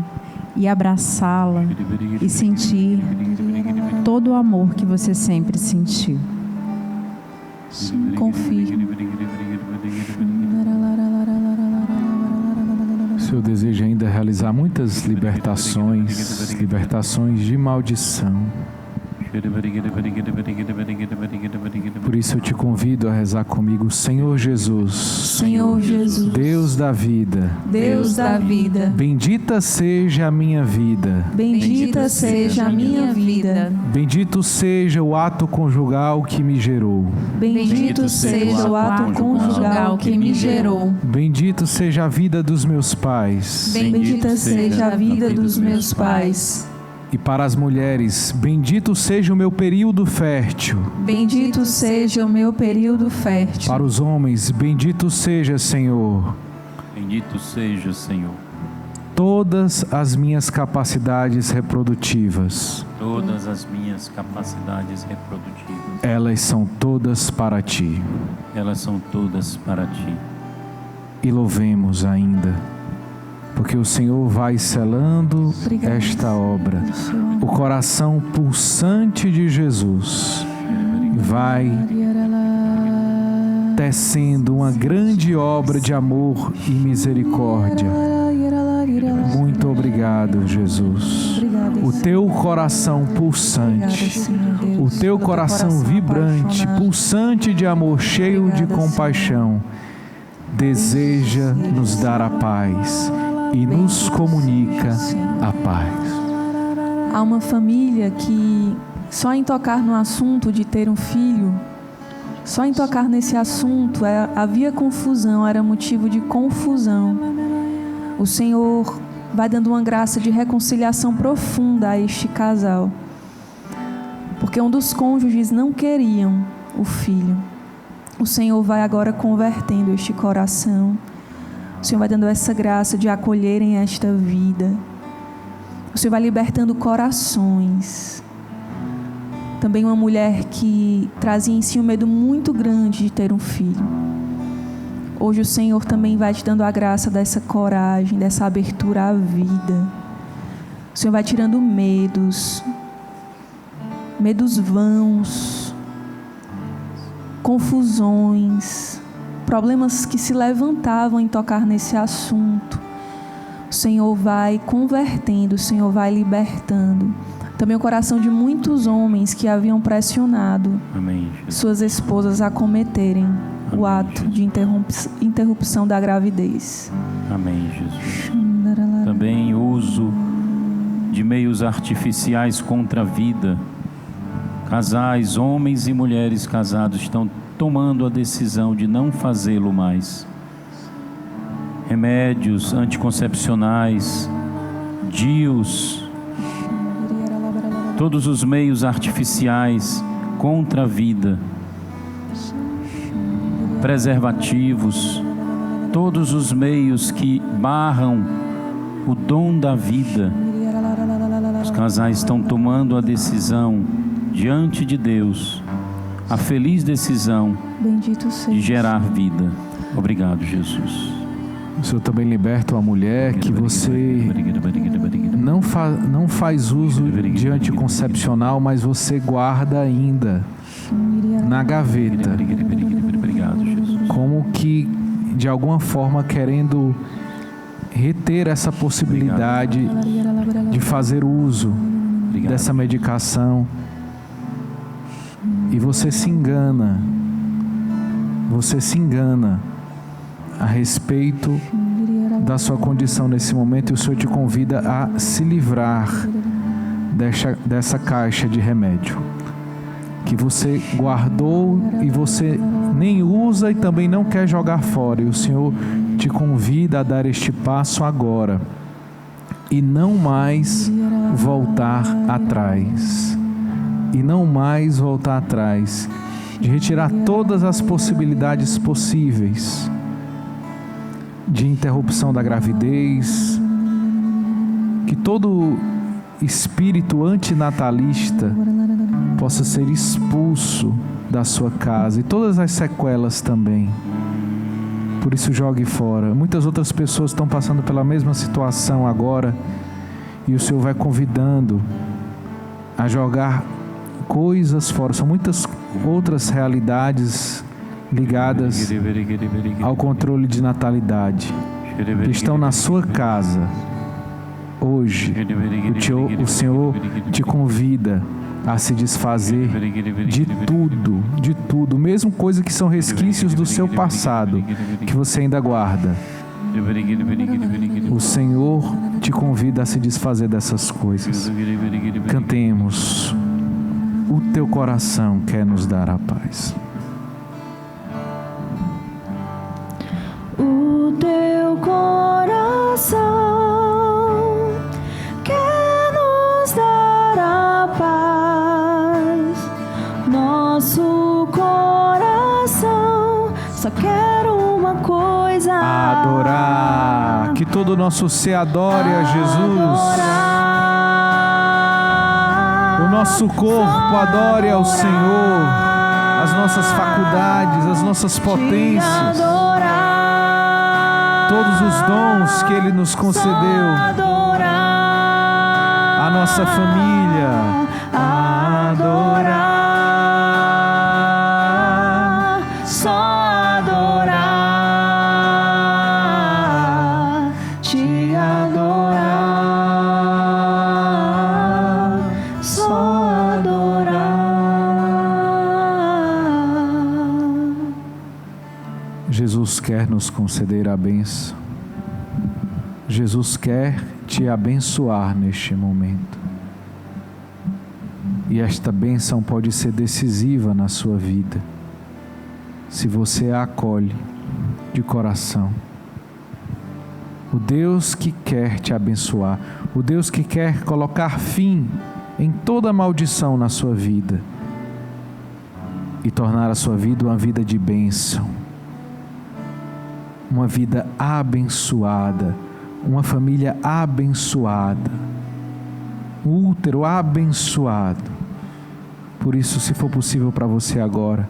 e abraçá-la e sentir todo o amor que você sempre sentiu. Confie. Seu desejo ainda é realizar muitas libertações de maldição. Por isso eu te convido a rezar comigo. Senhor Jesus, Senhor Jesus, Deus da vida, Deus da vida, bendita seja a minha vida, bendita seja a minha vida, bendito seja o ato conjugal que me gerou, bendito seja o ato conjugal que me gerou, bendito seja a vida dos meus pais, bendita seja a vida dos meus pais. E para as mulheres, bendito seja o meu período fértil. Bendito seja o meu período fértil. Para os homens, bendito seja, Senhor. Bendito seja, Senhor. Todas as minhas capacidades reprodutivas. Todas as minhas capacidades reprodutivas. Elas são todas para Ti. Elas são todas para Ti. E louvemos ainda, porque o Senhor vai selando esta obra. O coração pulsante de Jesus vai tecendo uma grande obra de amor e misericórdia. Muito obrigado, Jesus. O teu coração pulsante, o teu coração vibrante, pulsante de amor, cheio de compaixão, deseja nos dar a paz e nos comunica a paz. Há uma família que só em tocar no assunto de ter um filho, só em tocar nesse assunto havia confusão, era motivo de confusão. O Senhor vai dando uma graça de reconciliação profunda a este casal, porque um dos cônjuges não queriam o filho. O Senhor vai agora convertendo este coração. O Senhor vai dando essa graça de acolherem esta vida. O Senhor vai libertando corações. Também uma mulher que trazia em si um medo muito grande de ter um filho. Hoje o Senhor também vai te dando a graça dessa coragem, dessa abertura à vida. O Senhor vai tirando medos vãos, confusões, problemas que se levantavam em tocar nesse assunto. O Senhor vai convertendo, o Senhor vai libertando. Também o coração de muitos homens que haviam pressionado suas esposas a cometerem o ato de interrupção da gravidez. Amém, Jesus. Também uso de meios artificiais contra a vida. Casais, homens e mulheres casados estão tomando a decisão de não fazê-lo mais. Remédios anticoncepcionais, DIUs, todos os meios artificiais contra a vida, preservativos, todos os meios que barram o dom da vida. Os casais estão tomando a decisão diante de Deus, a feliz decisão de gerar vida. Obrigado, Jesus. O Senhor também liberta a mulher que você não faz uso de anticoncepcional, mas você guarda ainda na gaveta. Obrigado, Jesus. Como que, de alguma forma, querendo reter essa possibilidade de fazer uso dessa medicação. E você se engana a respeito da sua condição nesse momento, e o Senhor te convida a se livrar dessa caixa de remédio que você guardou e você nem usa e também não quer jogar fora. E o Senhor te convida a dar este passo agora e não mais voltar atrás. E não mais voltar atrás, de retirar todas as possibilidades possíveis de interrupção da gravidez, que todo espírito antinatalista possa ser expulso da sua casa, e todas as sequelas também. Por isso, jogue fora. Muitas outras pessoas estão passando pela mesma situação agora, e o Senhor vai convidando a jogar coisas fora. São muitas outras realidades ligadas ao controle de natalidade que estão na sua casa hoje. O Senhor te convida a se desfazer de tudo, mesmo coisas que são resquícios do seu passado, que você ainda guarda. O Senhor te convida a se desfazer dessas coisas. Cantemos. O teu coração quer nos dar a paz. O teu coração quer nos dar a paz. Nosso coração só quer uma coisa: adorar. Que todo o nosso ser adore a Jesus. O nosso corpo adore ao Senhor. As nossas faculdades, as nossas potências, todos os dons que Ele nos concedeu, a nossa família, adorar, só adorar, te adorar, só adorar. Jesus quer nos conceder a bênção. Jesus quer te abençoar neste momento. E esta bênção pode ser decisiva na sua vida, se você a acolhe de coração. O Deus que quer te abençoar, o Deus que quer colocar fim em toda maldição na sua vida e tornar a sua vida uma vida de bênção, uma vida abençoada, uma família abençoada, um útero abençoado. Por isso, se for possível para você agora,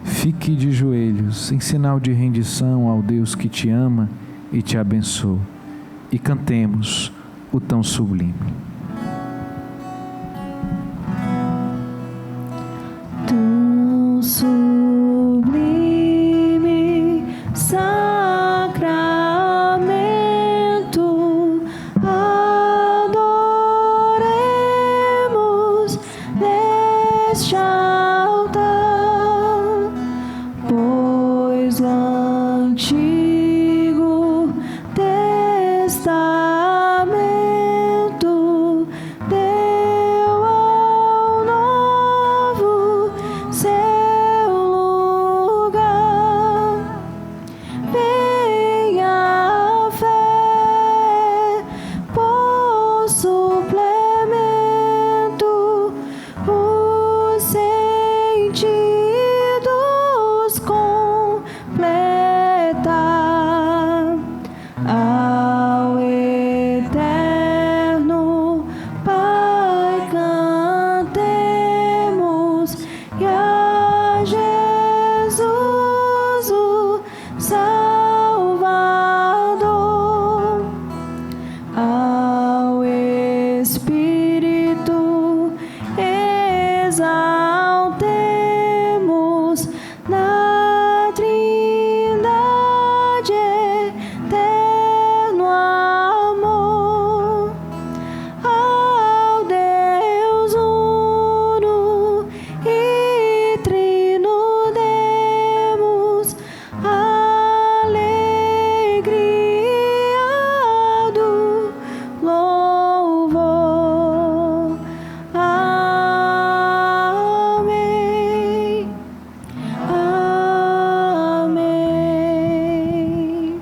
fique de joelhos em sinal de rendição ao Deus que te ama e te abençoa, e cantemos o tão sublime. Tão sublime sacramento, adoremos neste altar, pois o Antigo Testamento deu ao Novo seu lugar. Vem a fé por suplemento, os sentidos completar. Ao eterno Pai cantemos, e a Jesus o Salvador. Ao Espírito exaltemos na Trindade eterno amor. Ao Deus uno e trino demos alegria do louvor. Amém. Amém.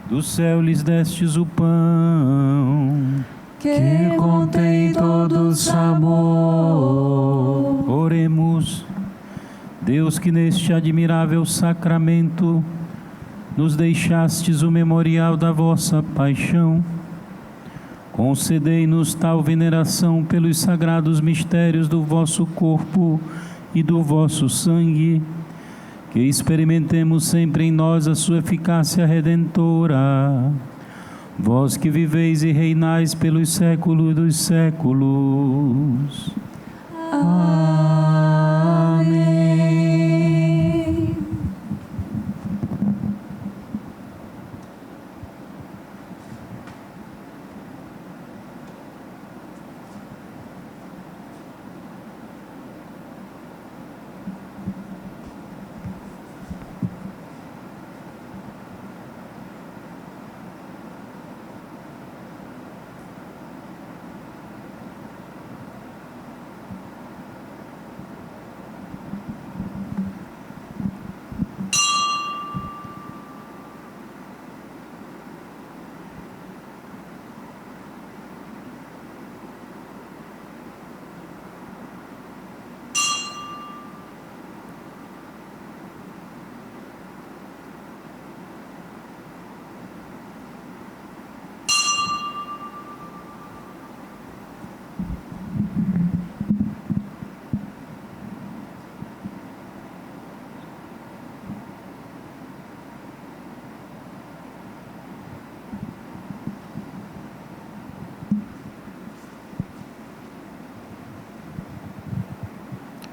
Do céu lhes destes o pão Que contém todo sabor. Oremos. Deus, que neste admirável sacramento nos deixastes o memorial da vossa paixão, concedei-nos tal veneração pelos sagrados mistérios do vosso corpo e do vosso sangue, que experimentemos sempre em nós a sua eficácia redentora. Vós que viveis e reinais pelos séculos dos séculos. Amém.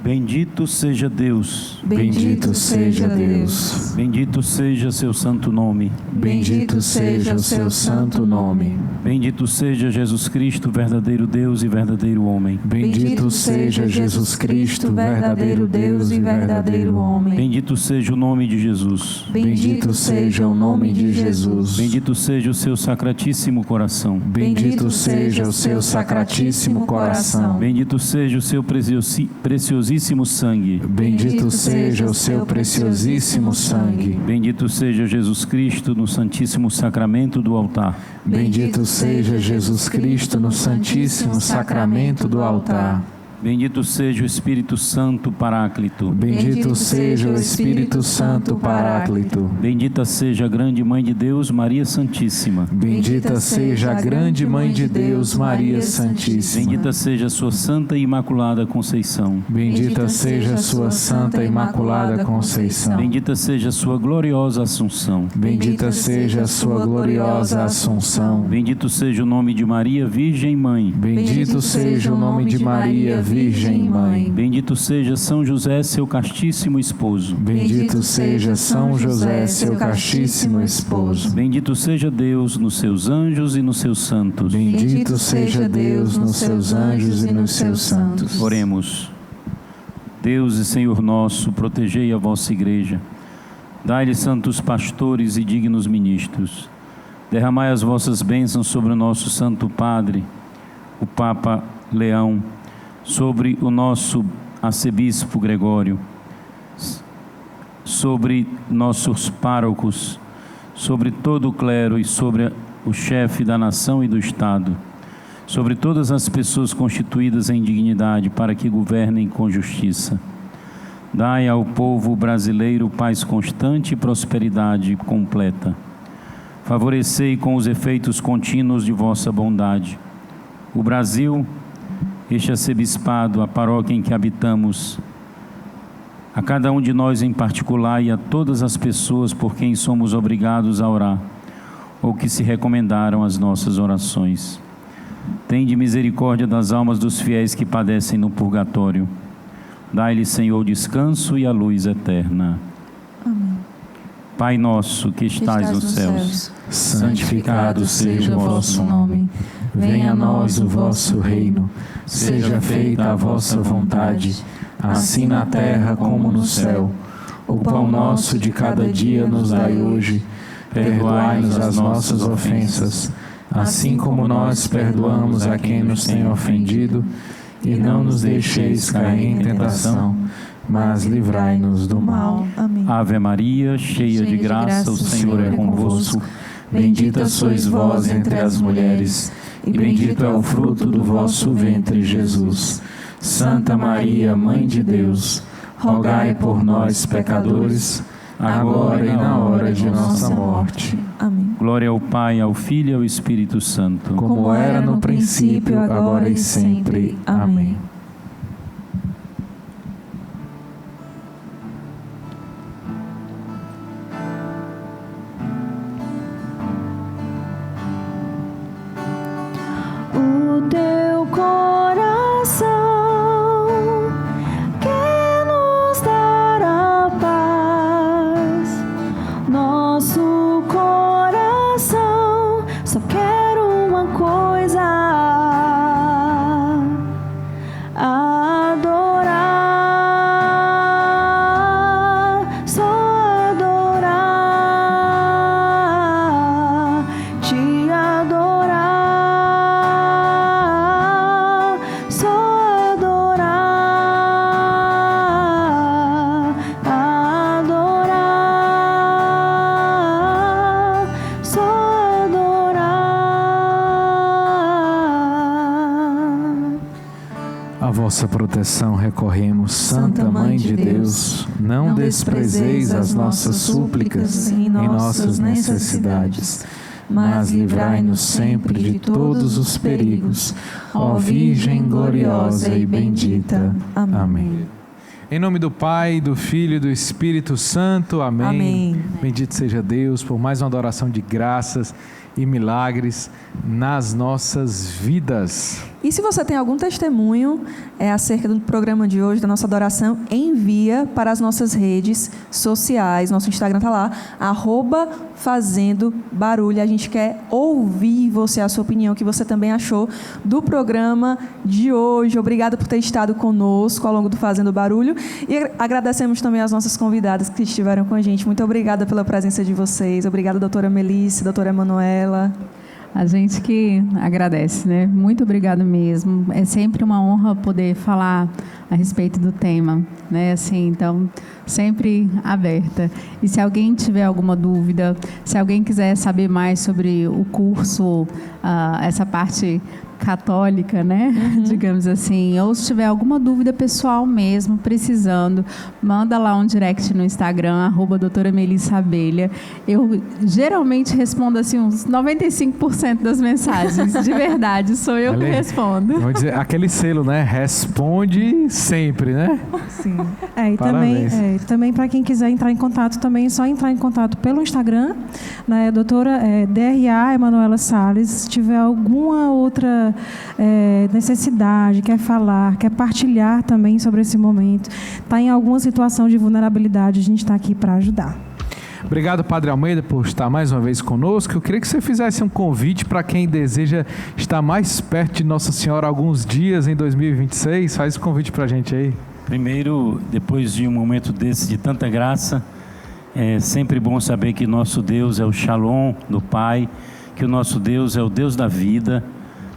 Bendito seja Deus. Bendito seja Deus. Bendito seja seu santo nome. Bendito seja o seu santo nome. Bendito seja Jesus Cristo, verdadeiro Deus e verdadeiro homem. Bendito seja Jesus Cristo, verdadeiro Deus e verdadeiro homem. Bendito seja o nome de Jesus. Bendito seja o nome de Jesus. Bendito seja o seu sacratíssimo coração. Bendito seja o seu sacratíssimo coração. Bendito seja o seu preciosíssimo sangue. Bendito seja o seu preciosíssimo sangue. Bendito seja Jesus Cristo no santíssimo sacramento do altar. Bendito seja Jesus Cristo no santíssimo sacramento do altar. Bendito seja o Espírito Santo Paráclito. Bendito seja o Espírito Santo Paráclito. Bendita seja a grande Mãe de Deus, Maria Santíssima. Bendita seja a grande Mãe de Deus, Maria Santíssima. Bendita seja a sua Santa e Imaculada Conceição. Bendita seja a sua Santa e Imaculada Conceição. Bendita seja a sua gloriosa Assunção. Bendita seja a sua gloriosa Assunção. Bendito seja o nome de Maria, Virgem Mãe. Bendito seja o nome de Maria, Virgem Mãe. Bendito seja São José, seu castíssimo esposo. Bendito seja São José, seu castíssimo esposo. Bendito seja Deus nos seus anjos e nos seus santos. Bendito seja Deus nos seus anjos e nos seus santos. Oremos. Deus e Senhor nosso, protegei a vossa igreja. Dai-lhe santos pastores e dignos ministros. Derramai as vossas bênçãos sobre o nosso Santo Padre, o Papa Leão, sobre o nosso arcebispo Gregório, sobre nossos párocos, sobre todo o clero e sobre o chefe da nação e do Estado, sobre todas as pessoas constituídas em dignidade para que governem com justiça. Dai ao povo brasileiro paz constante e prosperidade completa. Favorecei com os efeitos contínuos de vossa bondade o Brasil, este arcebispado, a paróquia em que habitamos, a cada um de nós em particular e a todas as pessoas por quem somos obrigados a orar, ou que se recomendaram as nossas orações. Tende misericórdia das almas dos fiéis que padecem no purgatório. Dai-lhe, Senhor, descanso e a luz eterna. Amém. Pai nosso que estais nos céus, santificado seja o vosso nome. Venha a nós o vosso reino. Seja feita a vossa vontade, assim na terra como no céu. O pão nosso de cada dia nos dai hoje. Perdoai-nos as nossas ofensas, assim como nós perdoamos a quem nos tem ofendido. E não nos deixeis cair em tentação, mas livrai-nos do mal. Amém. Ave Maria, cheia de graça, o Senhor é convosco. Bendita sois vós entre as mulheres, e bendito é o fruto do vosso ventre, Jesus. Santa Maria, Mãe de Deus, rogai por nós, pecadores, agora e na hora de nossa morte. Amém. Glória ao Pai, ao Filho e ao Espírito Santo. Como era no princípio, agora e sempre. Amém. O teu coração quer nos dar a paz. Nosso coração só quer uma coisa: adorar, só adorar, te adorar, só adorar, adorar, só adorar. A vossa proteção recorremos, Santa Mãe de Deus. Não desprezeis as nossas súplicas em nossas necessidades, mas livrai-nos sempre de todos os perigos, ó Virgem gloriosa e bendita. Amém. Em nome do Pai, do Filho e do Espírito Santo. Amém. Amém. Bendito seja Deus por mais uma adoração de graças e milagres nas nossas vidas. E se você tem algum testemunho acerca do programa de hoje, da nossa adoração, envia para as nossas redes sociais. Nosso Instagram está lá, @fazendo-barulho. A gente quer ouvir você, a sua opinião, o que você também achou do programa de hoje. Obrigada por ter estado conosco ao longo do Fazendo Barulho. E agradecemos também as nossas convidadas que estiveram com a gente. Muito obrigada pela presença de vocês. Obrigada, doutora Melissa, doutora Emanuela. A gente que agradece, né? Muito obrigado mesmo. É sempre uma honra poder falar a respeito do tema, né? Assim, então, sempre aberta. E se alguém tiver alguma dúvida, se alguém quiser saber mais sobre o curso, essa parte católica, né? Digamos assim, ou se tiver alguma dúvida pessoal mesmo, precisando, manda lá um direct no Instagram, @doutora Melissa Abelha. Eu geralmente respondo assim uns 95% das mensagens, de verdade, sou eu que respondo. Vou dizer, aquele selo, né? Responde sempre, né? Sim. E também para quem quiser entrar em contato, também é só entrar em contato pelo Instagram, né? Doutora DRA Emanuela Salles. Se tiver alguma outra necessidade, quer falar, quer partilhar também sobre esse momento, está em alguma situação de vulnerabilidade, a gente está aqui para ajudar. Obrigado, Padre Almeida, por estar mais uma vez conosco. Eu queria que você fizesse um convite para quem deseja estar mais perto de Nossa Senhora alguns dias em 2026. Faz o convite para a gente aí. Primeiro, depois de um momento desse de tanta graça, é sempre bom saber que nosso Deus é o Shalom do Pai, que o nosso Deus é o Deus da vida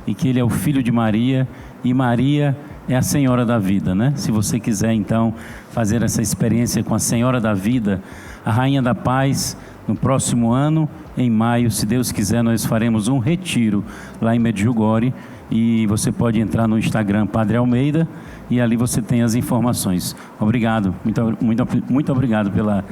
e que Ele é o Filho de Maria, e Maria é a Senhora da Vida, né? Se você quiser, então, fazer essa experiência com a Senhora da Vida, a Rainha da Paz, no próximo ano, em maio, se Deus quiser, nós faremos um retiro lá em Medjugorje, e você pode entrar no Instagram Padre Almeida, e ali você tem as informações. Obrigado, muito obrigado pela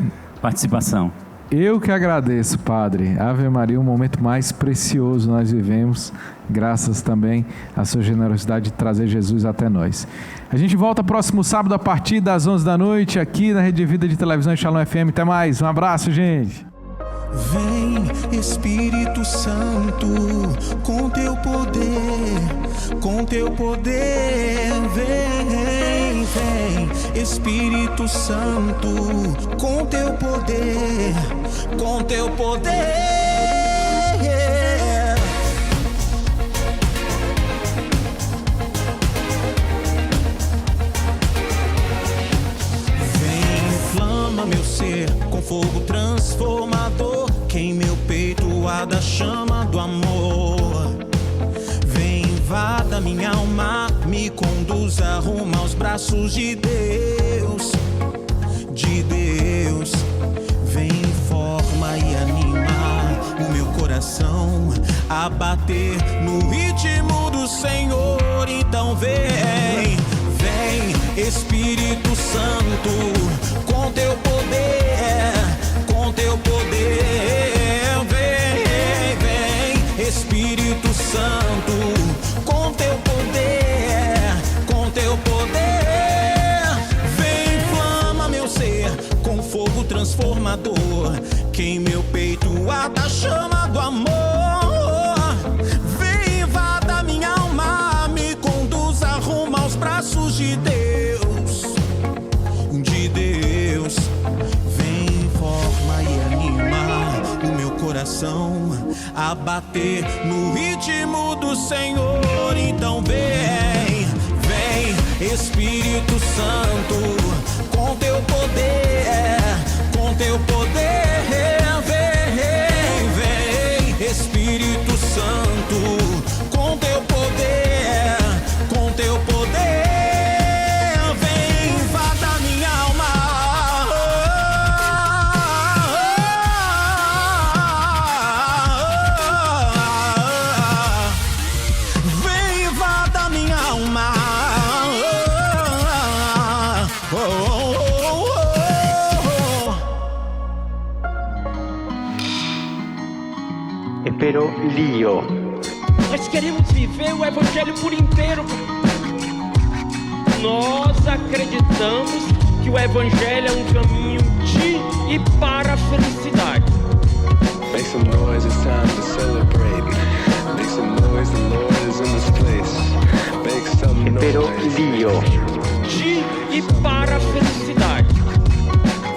participação. Eu que agradeço, Padre. Ave Maria, um momento mais precioso nós vivemos, graças também à sua generosidade de trazer Jesus até nós. A gente volta próximo sábado a partir das 11 da noite, aqui na Rede Vida de Televisão Shalom FM. Até mais, um abraço, gente. Vem, Espírito Santo, com teu poder, vem, Espírito Santo, com teu poder, Vem, inflama meu ser com fogo transformador, queime meu peito a da chama do amor. Vem, invada minha alma, me conduza rumo aos braços de Deus, Vem, forma e anima o meu coração a bater no ritmo do Senhor. Então vem, Espírito Santo, com teu poder, vem, Espírito Santo, com teu poder, vem, inflama meu ser com fogo transformador, queime meu peito a da chama do amor. Vem, invada minha alma, me conduza rumo aos braços de Deus, vem, forma e anima o meu coração a bater no ritmo do Senhor. Então vem, Espírito Santo, com teu poder, vem, Espírito Santo, com teu poder, vem, invada minha alma, vem, invada minha alma. Pero lío. Nós queremos viver o Evangelho por inteiro. Nós acreditamos que o Evangelho é um caminho de e para a felicidade. some noise, it's time to celebrate. Make some noise, the Lord is in this place. Make some Pero noise. Dio. De e para a felicidade.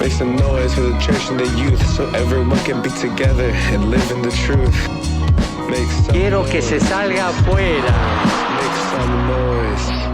Make some noise for the church and the youth so everyone can be together and live in the truth. Make some Quiero que se salga afuera. Make some noise.